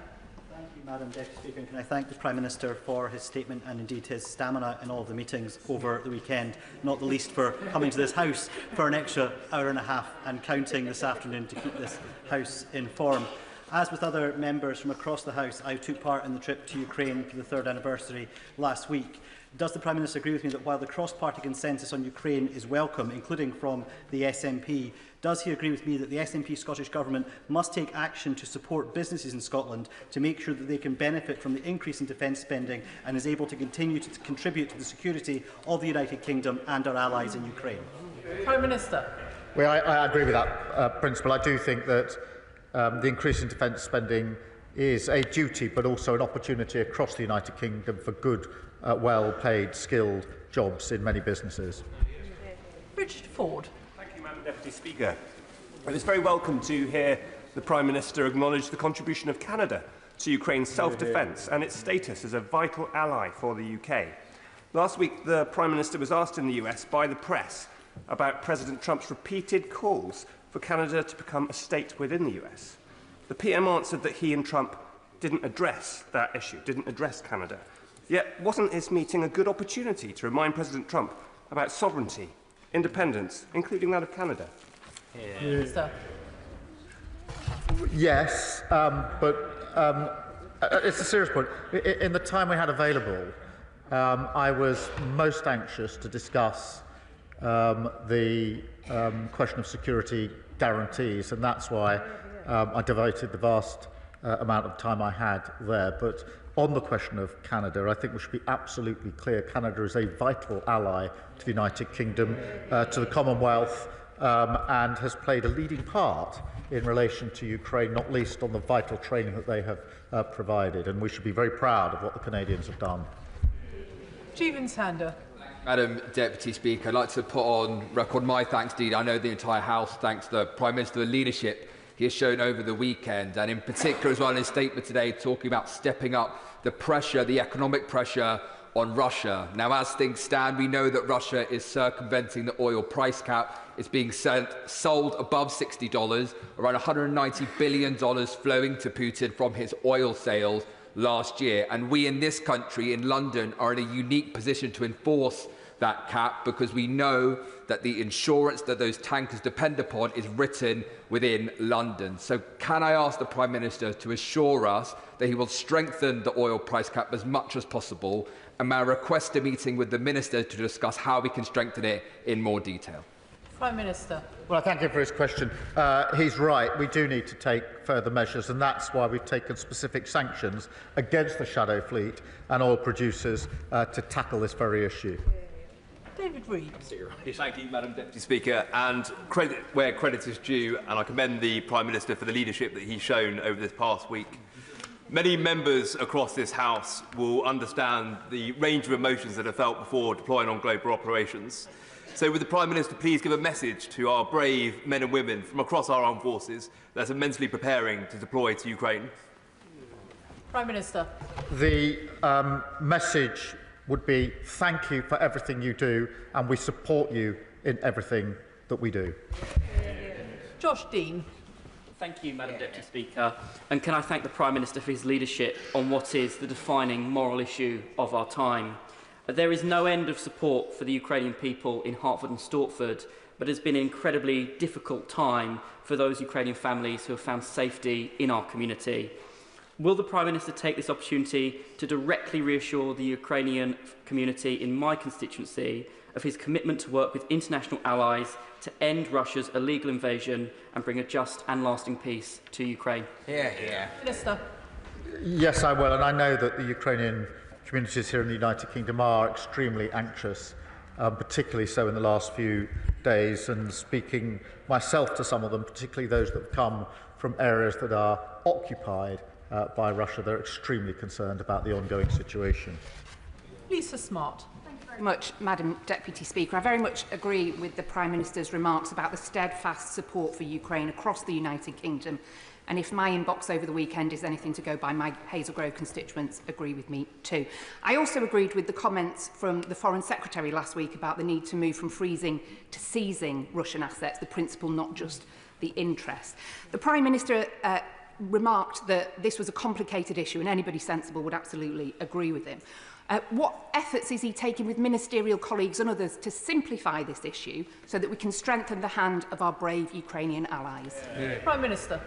Thank you, Madam Deputy Speaker, and can I thank the Prime Minister for his statement and indeed his stamina in all of the meetings over the weekend, not the least for coming to this House for an extra hour and a half and counting this afternoon to keep this House informed. As with other members from across the House, I took part in the trip to Ukraine for the 3rd anniversary last week. Does the Prime Minister agree with me that while the cross-party consensus on Ukraine is welcome, including from the SNP, does he agree with me that the SNP Scottish Government must take action to support businesses in Scotland to make sure that they can benefit from the increase in defence spending and is able to continue to contribute to the security of the United Kingdom and our allies in Ukraine? Prime Minister. Well, I agree with that principle. I do think that the increase in defence spending is a duty but also an opportunity across the United Kingdom for good, well-paid, skilled jobs in many businesses. Richard Ford. Thank you, Madam Deputy Speaker. It is very welcome to hear the Prime Minister acknowledge the contribution of Canada to Ukraine's self-defence and its status as a vital ally for the UK. Last week, the Prime Minister was asked in the US by the press about President Trump's repeated calls for Canada to become a state within the US. The PM answered that he and Trump didn't address that issue, didn't address Canada. Yet, wasn't this meeting a good opportunity to remind President Trump about sovereignty, independence, including that of Canada? Yes, but it's a serious point. In the time we had available, I was most anxious to discuss the question of security guarantees, and that's why I devoted the vast amount of time I had there. But on the question of Canada, I think we should be absolutely clear. Canada is a vital ally to the United Kingdom, to the Commonwealth, and has played a leading part in relation to Ukraine, not least on the vital training that they have provided. And we should be very proud of what the Canadians have done. Stephen Sander. Madam Deputy Speaker, I'd like to put on record my thanks indeed. I know the entire House thanks the Prime Minister for the leadership he has shown over the weekend, and in particular as well in his statement today talking about stepping up the pressure, the economic pressure on Russia. Now, as things stand, we know that Russia is circumventing the oil price cap. It's being sold above $60, around $190 billion flowing to Putin from his oil sales last year. And we in this country, in London, are in a unique position to enforce that cap because we know that the insurance that those tankers depend upon is written within London. So can I ask the Prime Minister to assure us that he will strengthen the oil price cap as much as possible, and may I request a meeting with the Minister to discuss how we can strengthen it in more detail? Prime Minister. Well, I thank him for his question. He's right. We do need to take further measures, and that's why we've taken specific sanctions against the shadow fleet and oil producers to tackle this very issue. David Reid. Thank you, Madam Deputy Speaker. And credit where credit is due, and I commend the Prime Minister for the leadership that he's shown over this past week. Many members across this House will understand the range of emotions that are felt before deploying on global operations. So would the Prime Minister please give a message to our brave men and women from across our armed forces that are mentally preparing to deploy to Ukraine? Prime Minister. The message would be thank you for everything you do, and we support you in everything that we do. Josh Dean. Thank you, Madam Deputy Speaker. And can I thank the Prime Minister for his leadership on what is the defining moral issue of our time. There is no end of support for the Ukrainian people in Hertford and Stortford, but it has been an incredibly difficult time for those Ukrainian families who have found safety in our community. Will the Prime Minister take this opportunity to directly reassure the Ukrainian community in my constituency of his commitment to work with international allies to end Russia's illegal invasion and bring a just and lasting peace to Ukraine? Minister. Yes, I will, and I know that the Ukrainian communities here in the United Kingdom are extremely anxious, particularly so in the last few days, and speaking myself to some of them, particularly those that have come from areas that are occupied by Russia. They're extremely concerned about the ongoing situation. Lisa Smart. Thank you very much, Madam Deputy Speaker. I very much agree with the Prime Minister's remarks about the steadfast support for Ukraine across the United Kingdom. And if my inbox over the weekend is anything to go by, my Hazel Grove constituents agree with me too. I also agreed with the comments from the Foreign Secretary last week about the need to move from freezing to seizing Russian assets, the principle, not just the interest. The Prime Minister remarked that this was a complicated issue, and anybody sensible would absolutely agree with him. What efforts is he taking with ministerial colleagues and others to simplify this issue so that we can strengthen the hand of our brave Ukrainian allies? Prime Minister.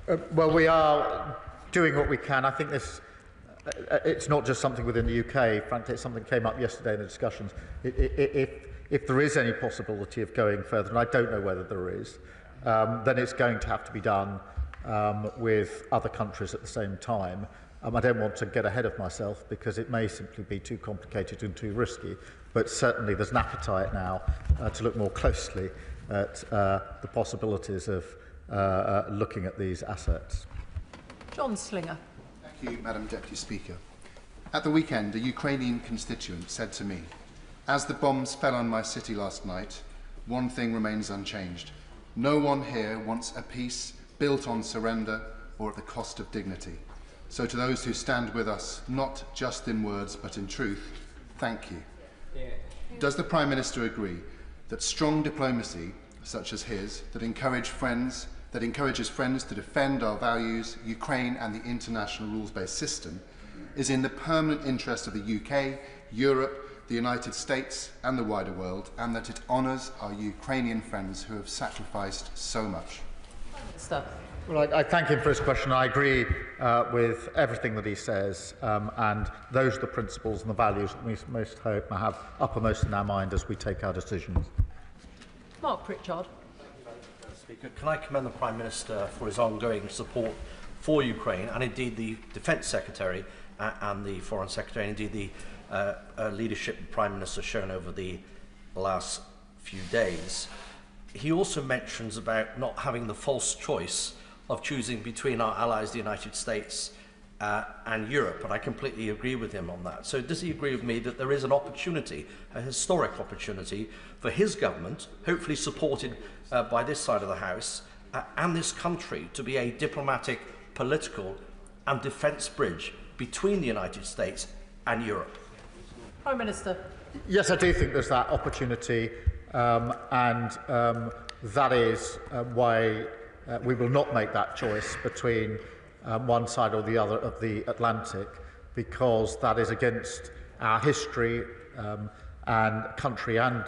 Well, we are doing what we can. I think this. It's not just something within the UK. Frankly, it's something that came up yesterday in the discussions. If there is any possibility of going further, and I don't know whether there is, then it's going to have to be done with other countries at the same time. I don't want to get ahead of myself because it may simply be too complicated and too risky, but certainly there's an appetite now to look more closely at the possibilities of looking at these assets. John Slinger. Thank you, Madam Deputy Speaker. At the weekend, a Ukrainian constituent said to me, "As the bombs fell on my city last night, one thing remains unchanged. No one here wants a peace built on surrender or at the cost of dignity. So to those who stand with us, not just in words but in truth, thank you." Does the Prime Minister agree that strong diplomacy, such as his, that encourages friends to defend our values, Ukraine and the international rules-based system, is in the permanent interest of the UK, Europe, the United States and the wider world, and that it honours our Ukrainian friends who have sacrificed so much? Well, I thank him for his question. I agree with everything that he says, and those are the principles and the values that we most hope to have uppermost in our mind as we take our decisions. Mark Pritchard. Speaker, can I commend the Prime Minister for his ongoing support for Ukraine, and indeed the Defence Secretary and the Foreign Secretary, and indeed the leadership the Prime Minister has shown over the last few days. He also mentions about not having the false choice of choosing between our allies, the United States and Europe, and I completely agree with him on that. So does he agree with me that there is an opportunity, a historic opportunity, for his government, hopefully supported by this side of the House, and this country to be a diplomatic, political and defence bridge between the United States and Europe? Prime Minister. Yes, I do think there's that opportunity, and that is why we will not make that choice between one side or the other of the Atlantic, because that is against our history and country and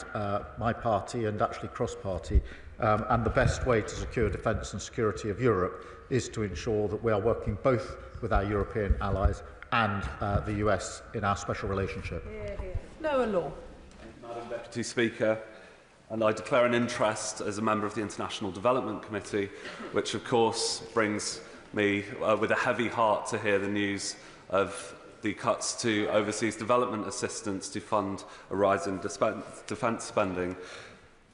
my party and actually cross-party. And the best way to secure defence and security of Europe is to ensure that we are working both with our European allies and the US in our special relationship. Noah Law. Madam Deputy Speaker, and I declare an interest as a member of the International Development Committee, which of course brings me with a heavy heart to hear the news of the cuts to overseas development assistance to fund a rise in defence spending.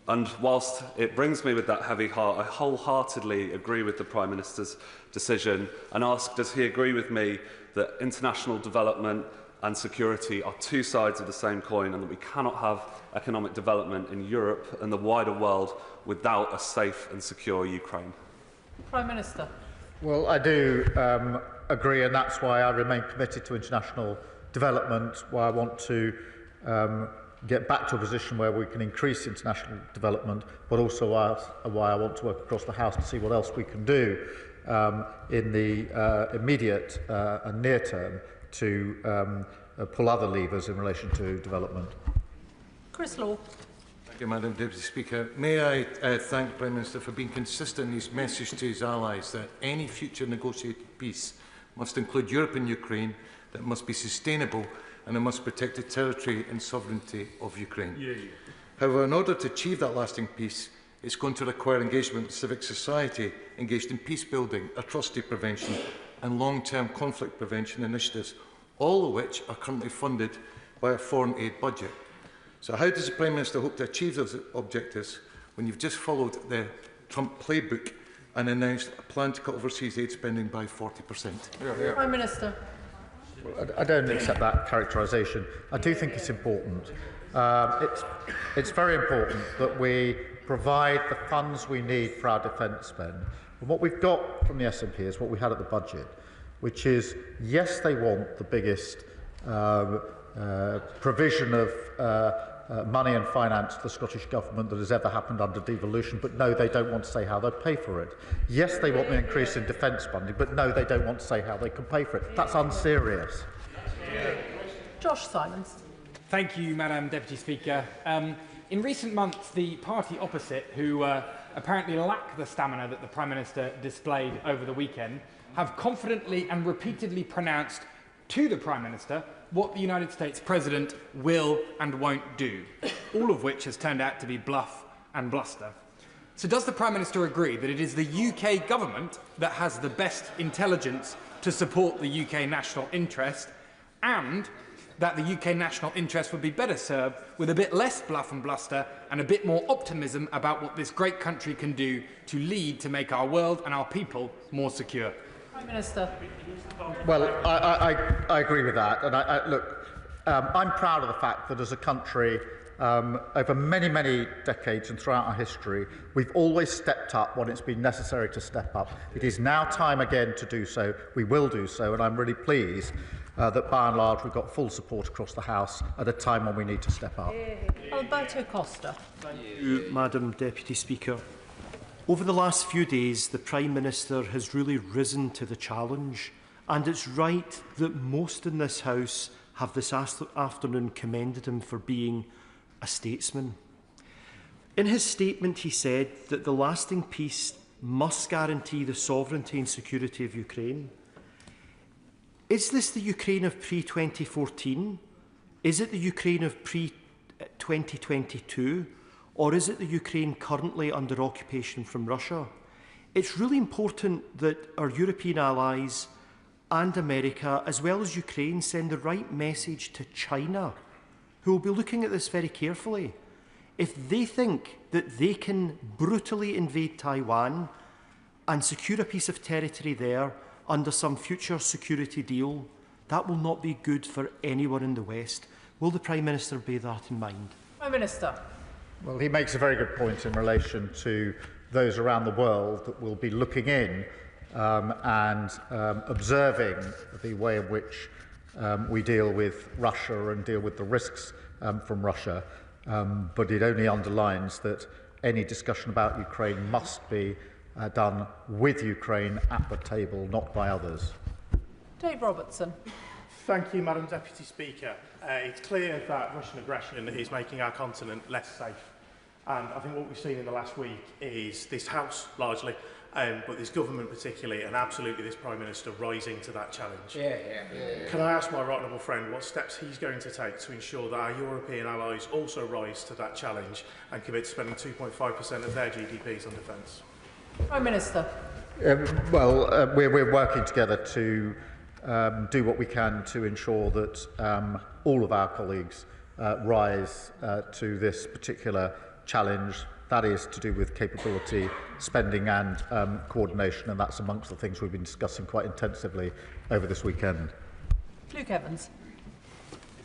And whilst it brings me with that heavy heart, I wholeheartedly agree with the Prime Minister's decision and ask, does he agree with me that international development and security are two sides of the same coin, and that we cannot have economic development in Europe and the wider world without a safe and secure Ukraine? Prime Minister. Well, I do agree, and that's why I remain committed to international development, why I want to get back to a position where we can increase international development, but also why I want to work across the House to see what else we can do in the immediate and near term to pull other levers in relation to development. Chris Law. Thank you, Madam Deputy Speaker. May I thank the Prime Minister for being consistent in his message to his allies that any future negotiated peace must include Europe and Ukraine, that must be sustainable, and it must protect the territory and sovereignty of Ukraine. However, in order to achieve that lasting peace, it's going to require engagement with civic society engaged in peace building, atrocity prevention and long-term conflict prevention initiatives, all of which are currently funded by a foreign aid budget. So how does the Prime Minister hope to achieve those objectives when you've just followed the Trump playbook and announced a plan to cut overseas aid spending by 40%? Prime Minister. I don't accept that characterisation. I do think it's important. It's very important that we provide the funds we need for our defence spend. And what we've got from the SNP is what we had at the budget, which is, yes, they want the biggest provision of money and finance to the Scottish Government that has ever happened under devolution, but no, they don't want to say how they'll pay for it. Yes, they want an increase in defence funding, but no, they don't want to say how they can pay for it. That's unserious. Josh Simons. Thank you, Madam Deputy Speaker. In recent months, the party opposite, who apparently lack the stamina that the Prime Minister displayed over the weekend, have confidently and repeatedly pronounced to the Prime Minister what the United States President will and won't do, all of which has turned out to be bluff and bluster. So does the Prime Minister agree that it is the UK government that has the best intelligence to support the UK national interest, and that the UK national interest would be better served with a bit less bluff and bluster and a bit more optimism about what this great country can do to lead to make our world and our people more secure? Prime Minister. Well, I agree with that. And look, I'm proud of the fact that as a country, over many, many decades and throughout our history, we've always stepped up when it's been necessary to step up. It is now time again to do so. We will do so, and I'm really pleased that by and large we've got full support across the House at a time when we need to step up. Alberto Costa. Thank you, Madam Deputy Speaker. Over the last few days, the Prime Minister has really risen to the challenge, and it's right that most in this House have this afternoon commended him for being a statesman. In his statement, he said that the lasting peace must guarantee the sovereignty and security of Ukraine. Is this the Ukraine of pre-2014? Is it the Ukraine of pre-2022? Or is it the Ukraine currently under occupation from Russia? It's really important that our European allies and America, as well as Ukraine, send the right message to China, who will be looking at this very carefully. If they think that they can brutally invade Taiwan and secure a piece of territory there under some future security deal, that will not be good for anyone in the West. Will the Prime Minister bear that in mind? Prime Minister. Well, he makes a very good point in relation to those around the world that will be looking in and observing the way in which we deal with Russia and deal with the risks from Russia. But it only underlines that any discussion about Ukraine must be done with Ukraine at the table, not by others. Dave Robertson. Thank you, Madam Deputy Speaker. It's clear that Russian aggression is making our continent less safe. And I think what we've seen in the last week is this House, largely, but this government particularly, and absolutely this Prime Minister rising to that challenge. Can I ask my right honourable friend what steps he's going to take to ensure that our European allies also rise to that challenge and commit to spending 2.5% of their GDPs on defence? Prime Minister. We're working together to do what we can to ensure that all of our colleagues rise to this particular challenge. That is to do with capability, spending and coordination, and that's amongst the things we've been discussing quite intensively over this weekend. Luke Evans.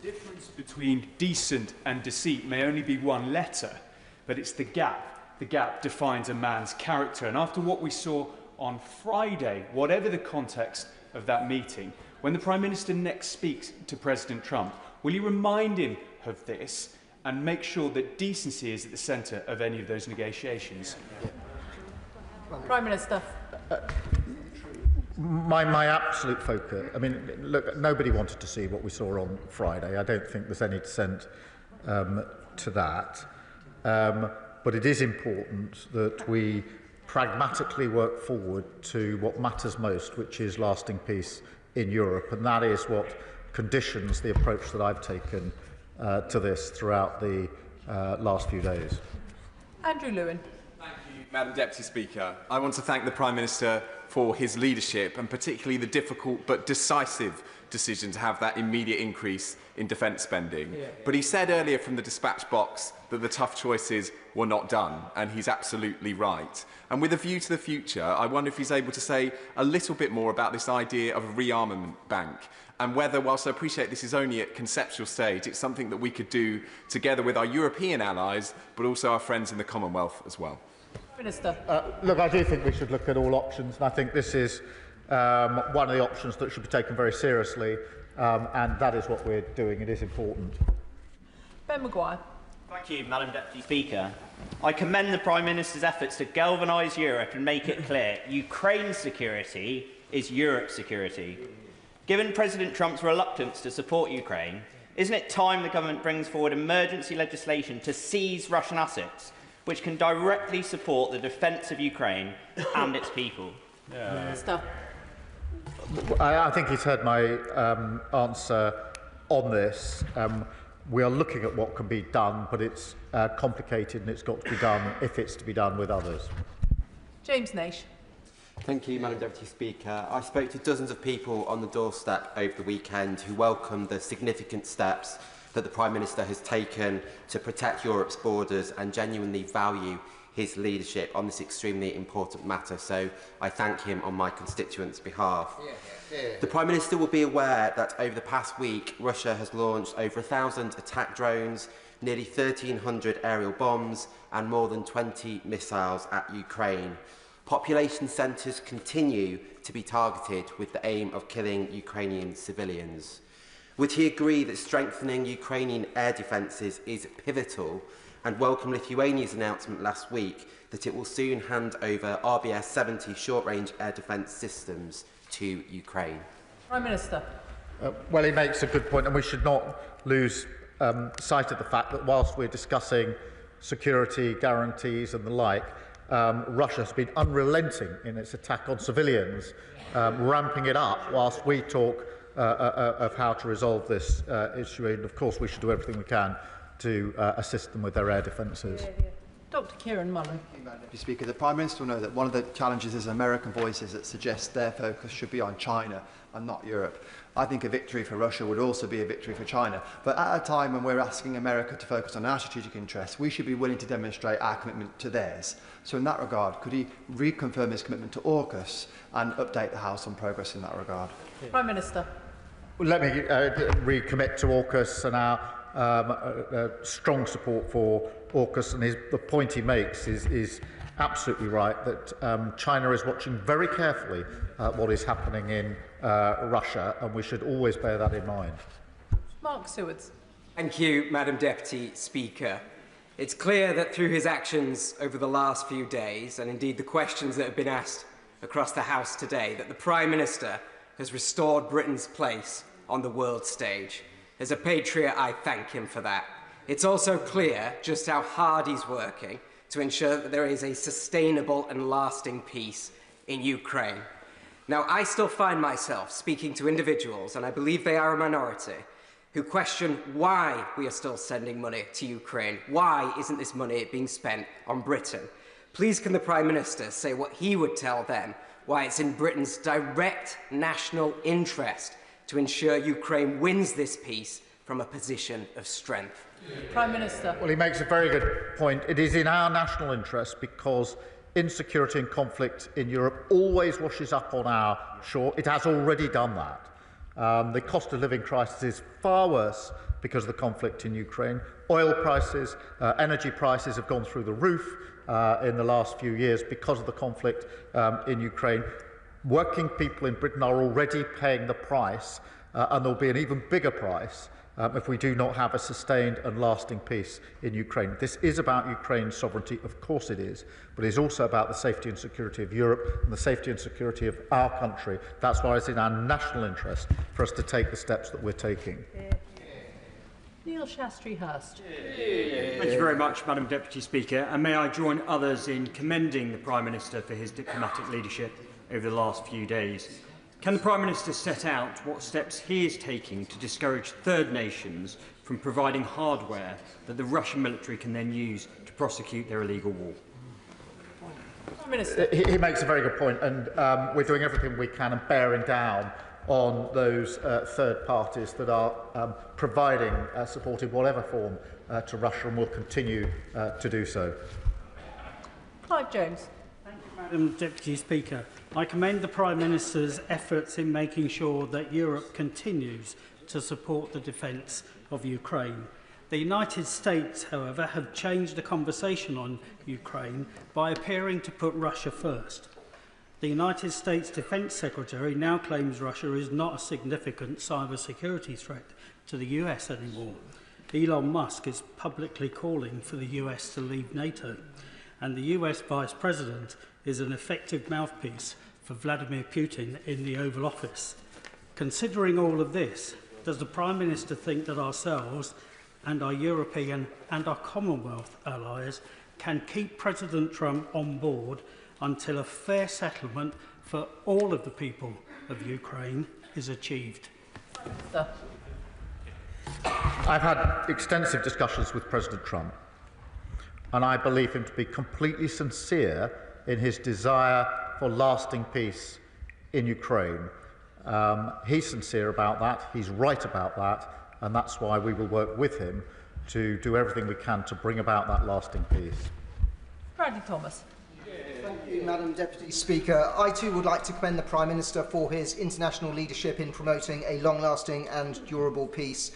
The difference between decent and deceit may only be one letter, but it's the gap. The gap defines a man's character. And after what we saw on Friday, whatever the context of that meeting, when the Prime Minister next speaks to President Trump, will he remind him of this and make sure that decency is at the centre of any of those negotiations? Prime Minister. My absolute focus, I mean, look, nobody wanted to see what we saw on Friday. I don't think there's any dissent to that. But it is important that we pragmatically work forward to what matters most, which is lasting peace in Europe. And that is what conditions the approach that I've taken to this throughout the last few days. Andrew Lewin. Thank you, Madam Deputy Speaker. I want to thank the Prime Minister for his leadership and particularly the difficult but decisive decision to have that immediate increase in defence spending. But he said earlier from the dispatch box that the tough choices were not done, and he's absolutely right. And with a view to the future, I wonder if he's able to say a little bit more about this idea of a rearmament bank, and whether, whilst I appreciate this is only at conceptual stage, it's something that we could do together with our European allies, but also our friends in the Commonwealth as well. Minister. Look, I do think we should look at all options, and I think this is one of the options that should be taken very seriously, and that is what we're doing. It is important. Ben Maguire. Thank you, Madam Deputy Speaker. I commend the Prime Minister's efforts to galvanise Europe and make it clear Ukraine's security is Europe's security. Given President Trump's reluctance to support Ukraine, Isn't it time the government brings forward emergency legislation to seize Russian assets, which can directly support the defence of Ukraine and its people? Minister. I think he's heard my answer on this. We are looking at what can be done, but it's complicated and it's got to be done if it's to be done with others. James Naish. Thank you, Madam Deputy Speaker. I spoke to dozens of people on the doorstep over the weekend who welcomed the significant steps that the Prime Minister has taken to protect Europe's borders and genuinely value his leadership on this extremely important matter. So I thank him on my constituents' behalf. The Prime Minister will be aware that over the past week, Russia has launched over 1,000 attack drones, nearly 1,300 aerial bombs and more than 20 missiles at Ukraine. Population centres continue to be targeted with the aim of killing Ukrainian civilians. Would he agree that strengthening Ukrainian air defences is pivotal and welcome Lithuania's announcement last week that it will soon hand over RBS-70 short-range air defence systems to Ukraine? Prime Minister. Well, he makes a good point, and we should not lose sight of the fact that whilst we're discussing security guarantees and the like, Russia has been unrelenting in its attack on civilians, ramping it up whilst we talk of how to resolve this issue. And of course, we should do everything we can to assist them with their air defences. Dr. Kieran Mullen. Deputy Speaker, the Prime Minister will know that one of the challenges is American voices that suggest their focus should be on China and not Europe. I think a victory for Russia would also be a victory for China. But at a time when we're asking America to focus on our strategic interests, we should be willing to demonstrate our commitment to theirs. So in that regard, could he reconfirm his commitment to AUKUS and update the House on progress in that regard? Prime Minister. Well, let me recommit to AUKUS and our strong support for AUKUS, and the point he makes is absolutely right, that China is watching very carefully what is happening in Russia, and we should always bear that in mind. Mark Sewards. Thank you, Madam Deputy Speaker. It's clear that through his actions over the last few days, and indeed the questions that have been asked across the House today, that the Prime Minister has restored Britain's place on the world stage. As a patriot, I thank him for that. It's also clear just how hard he's working to ensure that there is a sustainable and lasting peace in Ukraine. Now, I still find myself speaking to individuals, and I believe they are a minority, who question why we are still sending money to Ukraine. Why isn't this money being spent on Britain? Please can the Prime Minister say what he would tell them, why it's in Britain's direct national interest to ensure Ukraine wins this peace from a position of strength? Prime Minister. Well, he makes a very good point. It is in our national interest because insecurity and conflict in Europe always washes up on our shore. It has already done that. The cost of living crisis is far worse because of the conflict in Ukraine. Oil prices, energy prices have gone through the roof in the last few years because of the conflict in Ukraine. Working people in Britain are already paying the price, and there'll be an even bigger price if we do not have a sustained and lasting peace in Ukraine. This is about Ukraine's sovereignty, of course it is, but it is also about the safety and security of Europe and the safety and security of our country. That's why it's in our national interest for us to take the steps that we're taking. Neil Shastri-Hurst. Thank you very much, Madam Deputy Speaker, and may I join others in commending the Prime Minister for his diplomatic leadership over the last few days. Can the Prime Minister set out what steps he is taking to discourage third nations from providing hardware that the Russian military can then use to prosecute their illegal war? Prime Minister. He makes a very good point, and we're doing everything we can and bearing down on those third parties that are providing support in whatever form to Russia, and will continue to do so. Clive Jones. Madam Deputy Speaker, I commend the Prime Minister's efforts in making sure that Europe continues to support the defence of Ukraine. The United States, however, have changed the conversation on Ukraine by appearing to put Russia first. The United States Defence Secretary now claims Russia is not a significant cybersecurity threat to the US anymore. Elon Musk is publicly calling for the US to leave NATO, and the US Vice President is an effective mouthpiece for Vladimir Putin in the Oval Office. Considering all of this, does the Prime Minister think that ourselves and our European and our Commonwealth allies can keep President Trump on board until a fair settlement for all of the people of Ukraine is achieved? I've had extensive discussions with President Trump, and I believe him to be completely sincere in his desire for lasting peace in Ukraine. He's sincere about that, he's right about that, and that's why we will work with him to do everything we can to bring about that lasting peace. Bradley Thomas. Thank you, Madam Deputy Speaker. I too would like to commend the Prime Minister for his international leadership in promoting a long-lasting and durable peace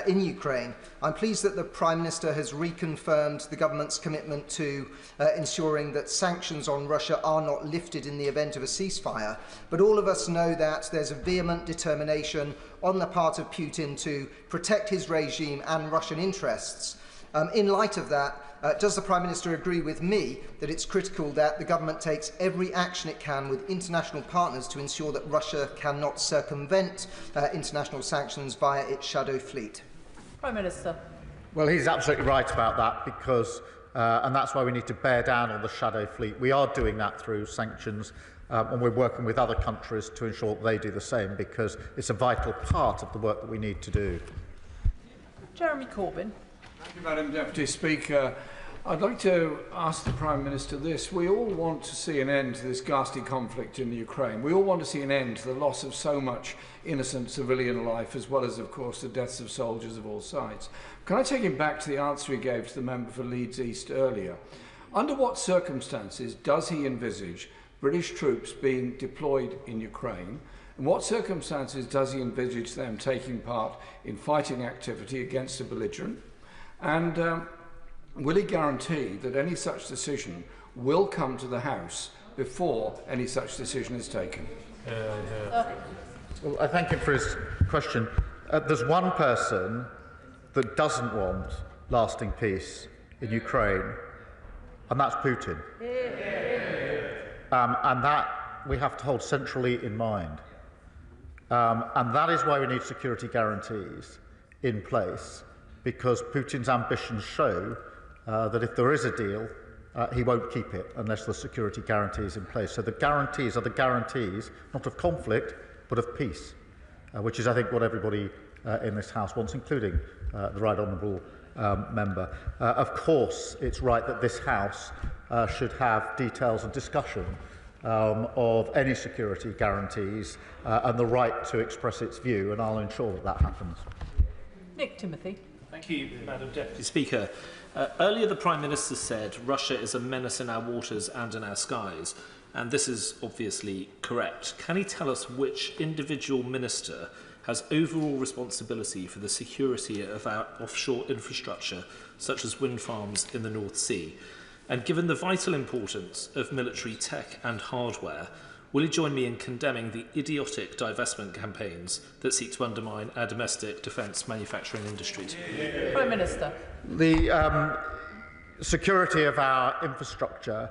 in Ukraine. I'm pleased that the Prime Minister has reconfirmed the government's commitment to ensuring that sanctions on Russia are not lifted in the event of a ceasefire. But all of us know that there's a vehement determination on the part of Putin to protect his regime and Russian interests. In light of that, does the Prime Minister agree with me that it's critical that the government takes every action it can with international partners to ensure that Russia cannot circumvent international sanctions via its shadow fleet? Prime Minister. Well, he's absolutely right about that because, and that's why we need to bear down on the shadow fleet. We are doing that through sanctions and we're working with other countries to ensure they do the same because it's a vital part of the work that we need to do. Jeremy Corbyn. Thank you, Madam Deputy Speaker. I'd like to ask the Prime Minister this. We all want to see an end to this ghastly conflict in the Ukraine. We all want to see an end to the loss of so much innocent civilian life, as well as, of course, the deaths of soldiers of all sides. Can I take him back to the answer he gave to the member for Leeds East earlier? Under what circumstances does he envisage British troops being deployed in Ukraine? In what circumstances does he envisage them taking part in fighting activity against a belligerent? And will he guarantee that any such decision will come to the House before any such decision is taken? Well, I thank him for his question. There's one person that doesn't want lasting peace in Ukraine, and that's Putin. And that we have to hold centrally in mind. And that is why we need security guarantees in place, because Putin's ambitions show that if there is a deal, he won't keep it unless the security guarantees in place. So the guarantees are the guarantees, not of conflict, but of peace, which is, I think, what everybody in this House wants, including the Right Honourable Member. Of course, it's right that this House should have details and discussion of any security guarantees and the right to express its view, and I'll ensure that that happens. Nick Timothy. Thank you, Madam Deputy Speaker. Earlier, the Prime Minister said Russia is a menace in our waters and in our skies, and this is obviously correct. Can he tell us which individual minister has overall responsibility for the security of our offshore infrastructure, such as wind farms in the North Sea? And given the vital importance of military tech and hardware, will he join me in condemning the idiotic divestment campaigns that seek to undermine our domestic defence manufacturing industries? Prime Minister. The security of our infrastructure,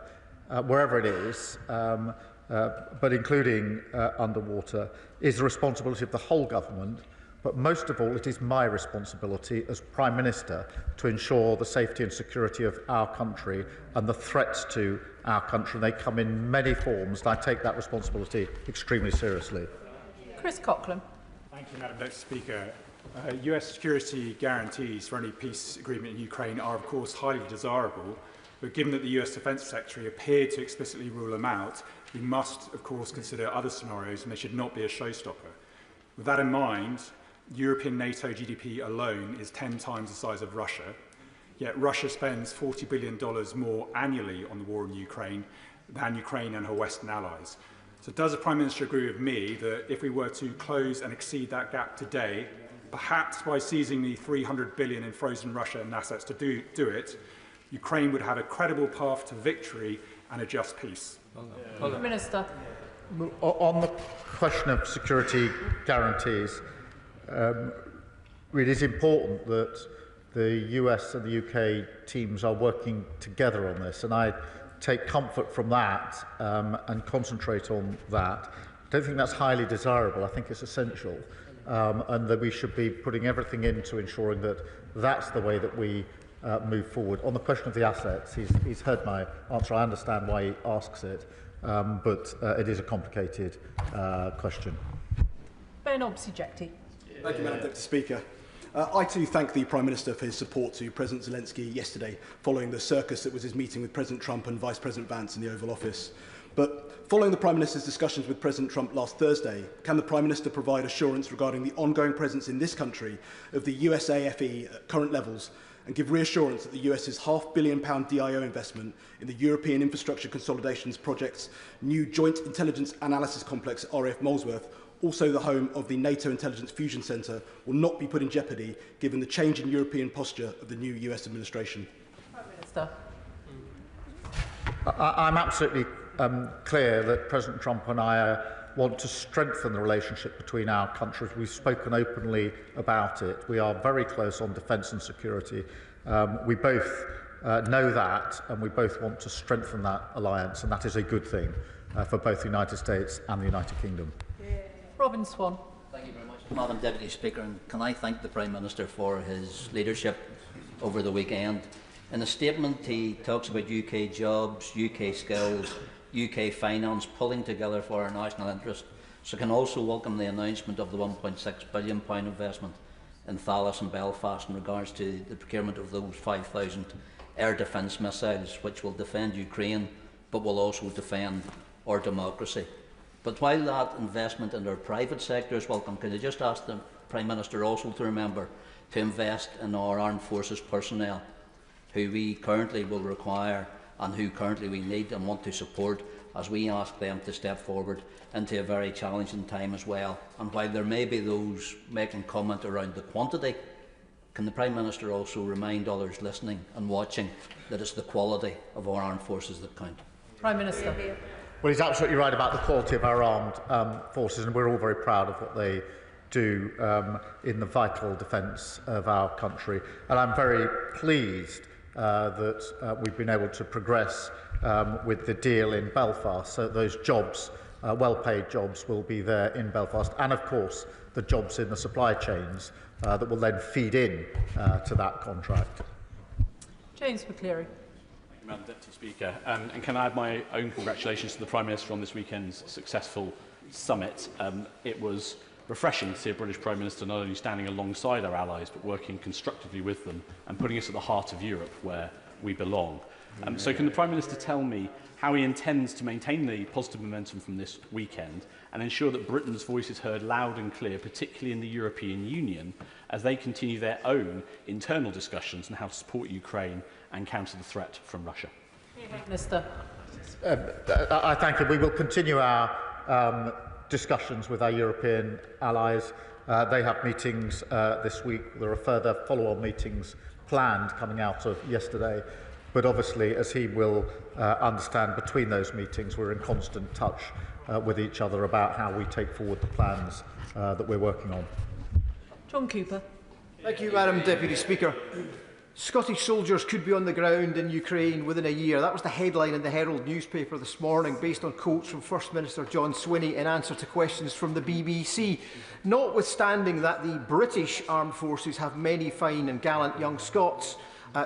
wherever it is, but including underwater, is the responsibility of the whole government. But most of all, it is my responsibility as Prime Minister to ensure the safety and security of our country and the threats to our country. They come in many forms, and I take that responsibility extremely seriously. Chris Coughlin. Thank you, Madam Deputy Speaker. US security guarantees for any peace agreement in Ukraine are, of course, highly desirable, but given that the US Defence Secretary appeared to explicitly rule them out, we must, of course, consider other scenarios, and they should not be a showstopper. With that in mind, European NATO GDP alone is 10 times the size of Russia, yet Russia spends $40 billion more annually on the war in Ukraine than Ukraine and her Western allies. So does the Prime Minister agree with me that if we were to close and exceed that gap today, perhaps by seizing the $300 billion in frozen Russian assets to do it, Ukraine would have a credible path to victory and a just peace? Minister. On the question of security guarantees, it is important that the US and the UK teams are working together on this, and I take comfort from that and concentrate on that. I don't think that's highly desirable. I think it's essential. and that we should be putting everything into ensuring that that's the way that we move forward. On the question of the assets, he's heard my answer. I understand why he asks it, but it is a complicated question. Ben Obsijekti. Thank you, Madam Deputy Speaker. I too thank the Prime Minister for his support to President Zelensky yesterday, following the circus that was his meeting with President Trump and Vice President Vance in the Oval Office. But following the Prime Minister's discussions with President Trump last Thursday, can the Prime Minister provide assurance regarding the ongoing presence in this country of the USAFE at current levels, and give reassurance that the US's £500 million DIO investment in the European Infrastructure Consolidations Project's new Joint Intelligence Analysis Complex, RAF Molesworth, also the home of the NATO Intelligence Fusion Centre, will not be put in jeopardy given the change in European posture of the new US administration? Prime Minister. I'm absolutely clear that President Trump and I want to strengthen the relationship between our countries. We've spoken openly about it. We are very close on defence and security. We both know that, and we both want to strengthen that alliance, and that is a good thing for both the United States and the United Kingdom. Robin Swan. Thank you very much, Madam Deputy Speaker, and can I thank the Prime Minister for his leadership over the weekend. In a statement, he talks about UK jobs, UK skills, UK finance pulling together for our national interest. So I can also welcome the announcement of the £1.6 billion investment in Thales and Belfast in regards to the procurement of those 5,000 air defence missiles, which will defend Ukraine, but will also defend our democracy. But while that investment in our private sector is welcome, can I just ask the Prime Minister also to remember to invest in our armed forces personnel, who we currently will require and who currently we need and want to support, as we ask them to step forward into a very challenging time as well. And while there may be those making comment around the quantity, can the Prime Minister also remind others listening and watching that it's the quality of our armed forces that count? Prime Minister. Well, he's absolutely right about the quality of our armed forces, and we're all very proud of what they do in the vital defence of our country. And I'm very pleased that we've been able to progress with the deal in Belfast, so those jobs, well-paid jobs, will be there in Belfast, and of course the jobs in the supply chains that will then feed in to that contract. James McCleary. Madam Deputy Speaker, and can I add my own congratulations to the Prime Minister on this weekend's successful summit. It was refreshing to see a British Prime Minister not only standing alongside our allies but working constructively with them and putting us at the heart of Europe where we belong. So can the Prime Minister tell me how he intends to maintain the positive momentum from this weekend and ensure that Britain's voice is heard loud and clear, particularly in the European Union, as they continue their own internal discussions on how to support Ukraine and counter the threat from Russia? Minister. I thank you. We will continue our discussions with our European allies. They have meetings this week. There are further follow-on meetings planned coming out of yesterday. But obviously, as he will understand, between those meetings, we're in constant touch with each other about how we take forward the plans that we're working on. John Cooper. Thank you, Madam Deputy Speaker. Scottish soldiers could be on the ground in Ukraine within a year. That was the headline in the Herald newspaper this morning, based on quotes from First Minister John Swinney in answer to questions from the BBC. Notwithstanding that the British armed forces have many fine and gallant young Scots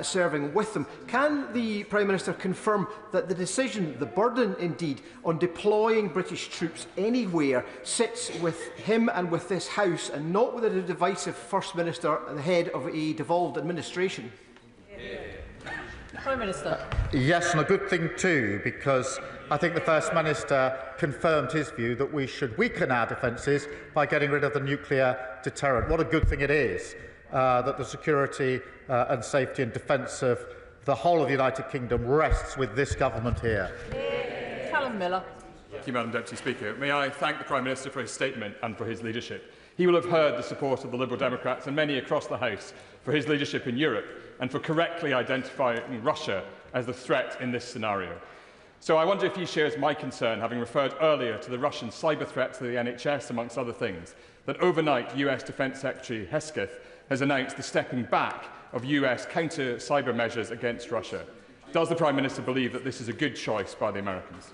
serving with them, can the Prime Minister confirm that the decision, the burden indeed, on deploying British troops anywhere sits with him and with this House, and not with a divisive First Minister at the head of a devolved administration? Prime Minister. Yes, and a good thing too, because I think the First Minister confirmed his view that we should weaken our defences by getting rid of the nuclear deterrent. What a good thing it is that the security and safety and defence of the whole of the United Kingdom rests with this government here. Callum Miller. Thank you, Madam Deputy Speaker. May I thank the Prime Minister for his statement and for his leadership. He will have heard the support of the Liberal Democrats and many across the House for his leadership in Europe and for correctly identifying Russia as the threat in this scenario. So I wonder if he shares my concern, having referred earlier to the Russian cyber threat to the NHS, amongst other things, that overnight US Defence Secretary Hesketh has announced the stepping back of US counter-cyber measures against Russia. Does the Prime Minister believe that this is a good choice by the Americans?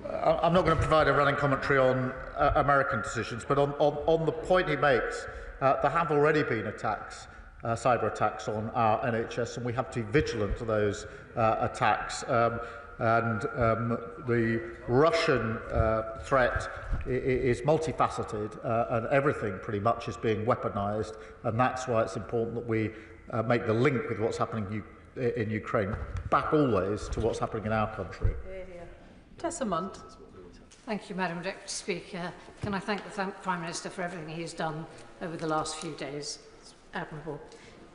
I'm not going to provide a running commentary on American decisions, but on the point he makes, there have already been attacks, cyber attacks on our NHS, and we have to be vigilant to those attacks. The Russian threat is multifaceted, and everything pretty much is being weaponised, and that's why it's important that we make the link with what's happening in Ukraine back always to what's happening in our country. Tessa Munt. Thank you, Madam Deputy Speaker. Can I thank the Prime Minister for everything he has done over the last few days? It's admirable.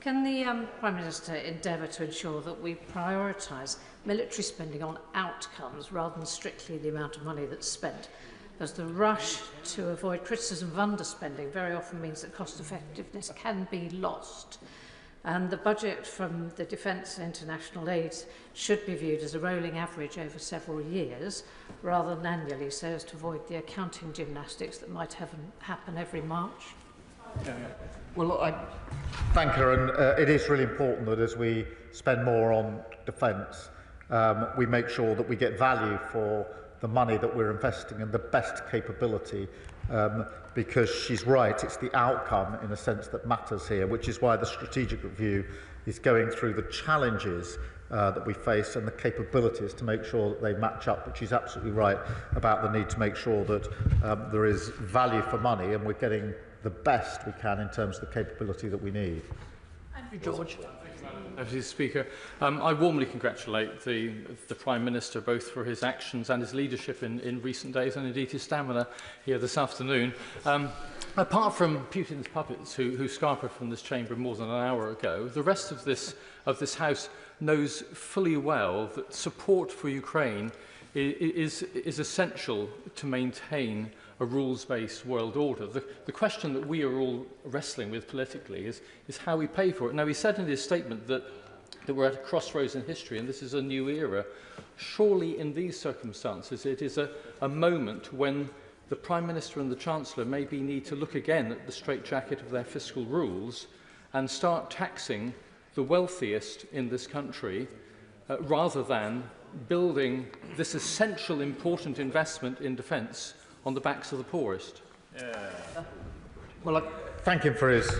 Can the Prime Minister endeavour to ensure that we prioritise military spending on outcomes rather than strictly the amount of money that's spent? As the rush to avoid criticism of underspending very often means that cost effectiveness can be lost. And the budget from the defence and international aid should be viewed as a rolling average over several years rather than annually, so as to avoid the accounting gymnastics that might happen every March. Well, I thank her, and it is really important that as we spend more on defence, we make sure that we get value for the money that we're investing in the best capability, because she's right, it's the outcome in a sense that matters here, which is why the strategic review is going through the challenges that we face and the capabilities to make sure that they match up. But she's absolutely right about the need to make sure that there is value for money and we're getting the best we can in terms of the capability that we need. Andrew George. Deputy Speaker, I warmly congratulate the Prime Minister both for his actions and his leadership in recent days, and indeed his stamina here this afternoon. Apart from Putin's puppets who scampered from this chamber more than an hour ago, the rest of this House knows fully well that support for Ukraine is essential to maintain a rules-based world order. The question that we are all wrestling with politically is how we pay for it. Now, he said in his statement that we're at a crossroads in history and this is a new era. Surely in these circumstances it is a moment when the Prime Minister and the Chancellor maybe need to look again at the straitjacket of their fiscal rules and start taxing the wealthiest in this country rather than building this essential important investment in defence on the backs of the poorest. Well, I thank him for his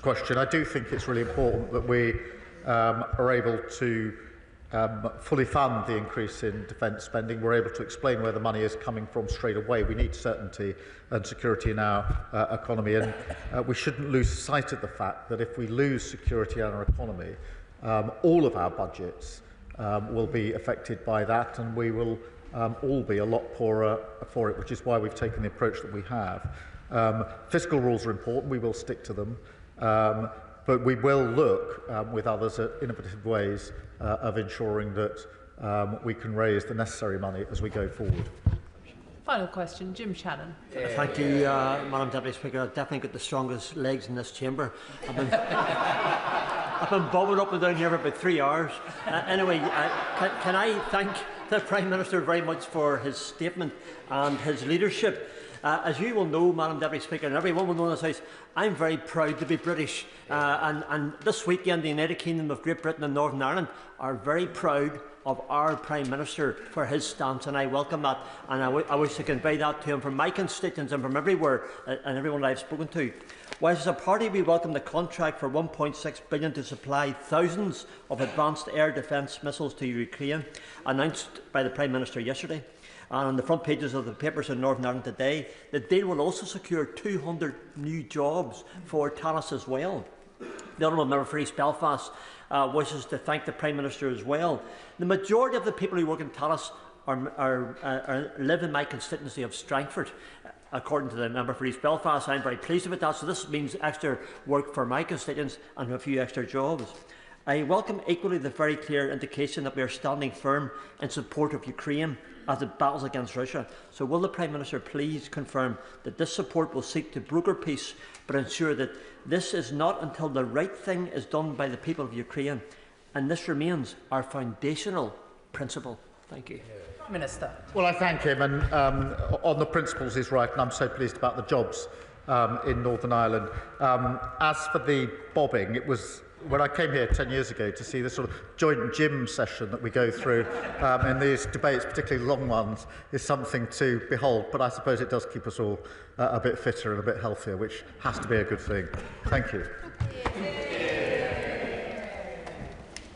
question. I do think it's really important that we are able to fully fund the increase in defence spending. We're able to explain where the money is coming from straight away. We need certainty and security in our economy, and we shouldn't lose sight of the fact that if we lose security in our economy, all of our budgets will be affected by that, and we will all be a lot poorer for it, which is why we've taken the approach that we have. Fiscal rules are important. We will stick to them. But we will look with others at innovative ways of ensuring that we can raise the necessary money as we go forward. Final question, Jim Shannon. Thank you, Madam Deputy Speaker. I've definitely got the strongest legs in this chamber. I've been bobbing up and down here for about 3 hours. Anyway, can I thank the Prime Minister very much for his statement and his leadership. As you will know, Madam Deputy Speaker, and everyone will know in this House, I'm very proud to be British. And this weekend, the United Kingdom of Great Britain and Northern Ireland are very proud of our Prime Minister for his stance, and I welcome that. And I wish to convey that to him from my constituents and from everywhere and everyone I've spoken to. Whilst as a party we welcome the contract for £1.6 billion to supply thousands of advanced air defence missiles to Ukraine, announced by the Prime Minister yesterday, and on the front pages of the papers in Northern Ireland today, the deal will also secure 200 new jobs for Talis as well. The Honourable Member for East Belfast wishes to thank the Prime Minister as well. The majority of the people who work in Talis live in my constituency of Strangford. According to the member for East Belfast, I'm very pleased with that. So this means extra work for my constituents and a few extra jobs. I welcome equally the very clear indication that we are standing firm in support of Ukraine as it battles against Russia. So will the Prime Minister please confirm that this support will seek to broker peace, but ensure that this is not until the right thing is done by the people of Ukraine, and this remains our foundational principle. Thank you. Minister. Well, I thank him, and on the principles he's right, and I'm so pleased about the jobs in Northern Ireland. As for the bobbing, it was when I came here 10 years ago to see the sort of joint gym session that we go through in these debates, particularly long ones, is something to behold. But I suppose it does keep us all a bit fitter and a bit healthier, which has to be a good thing. Thank you.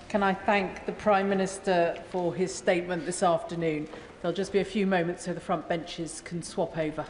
Can I thank the Prime Minister for his statement this afternoon? There'll just be a few moments so the front benches can swap over.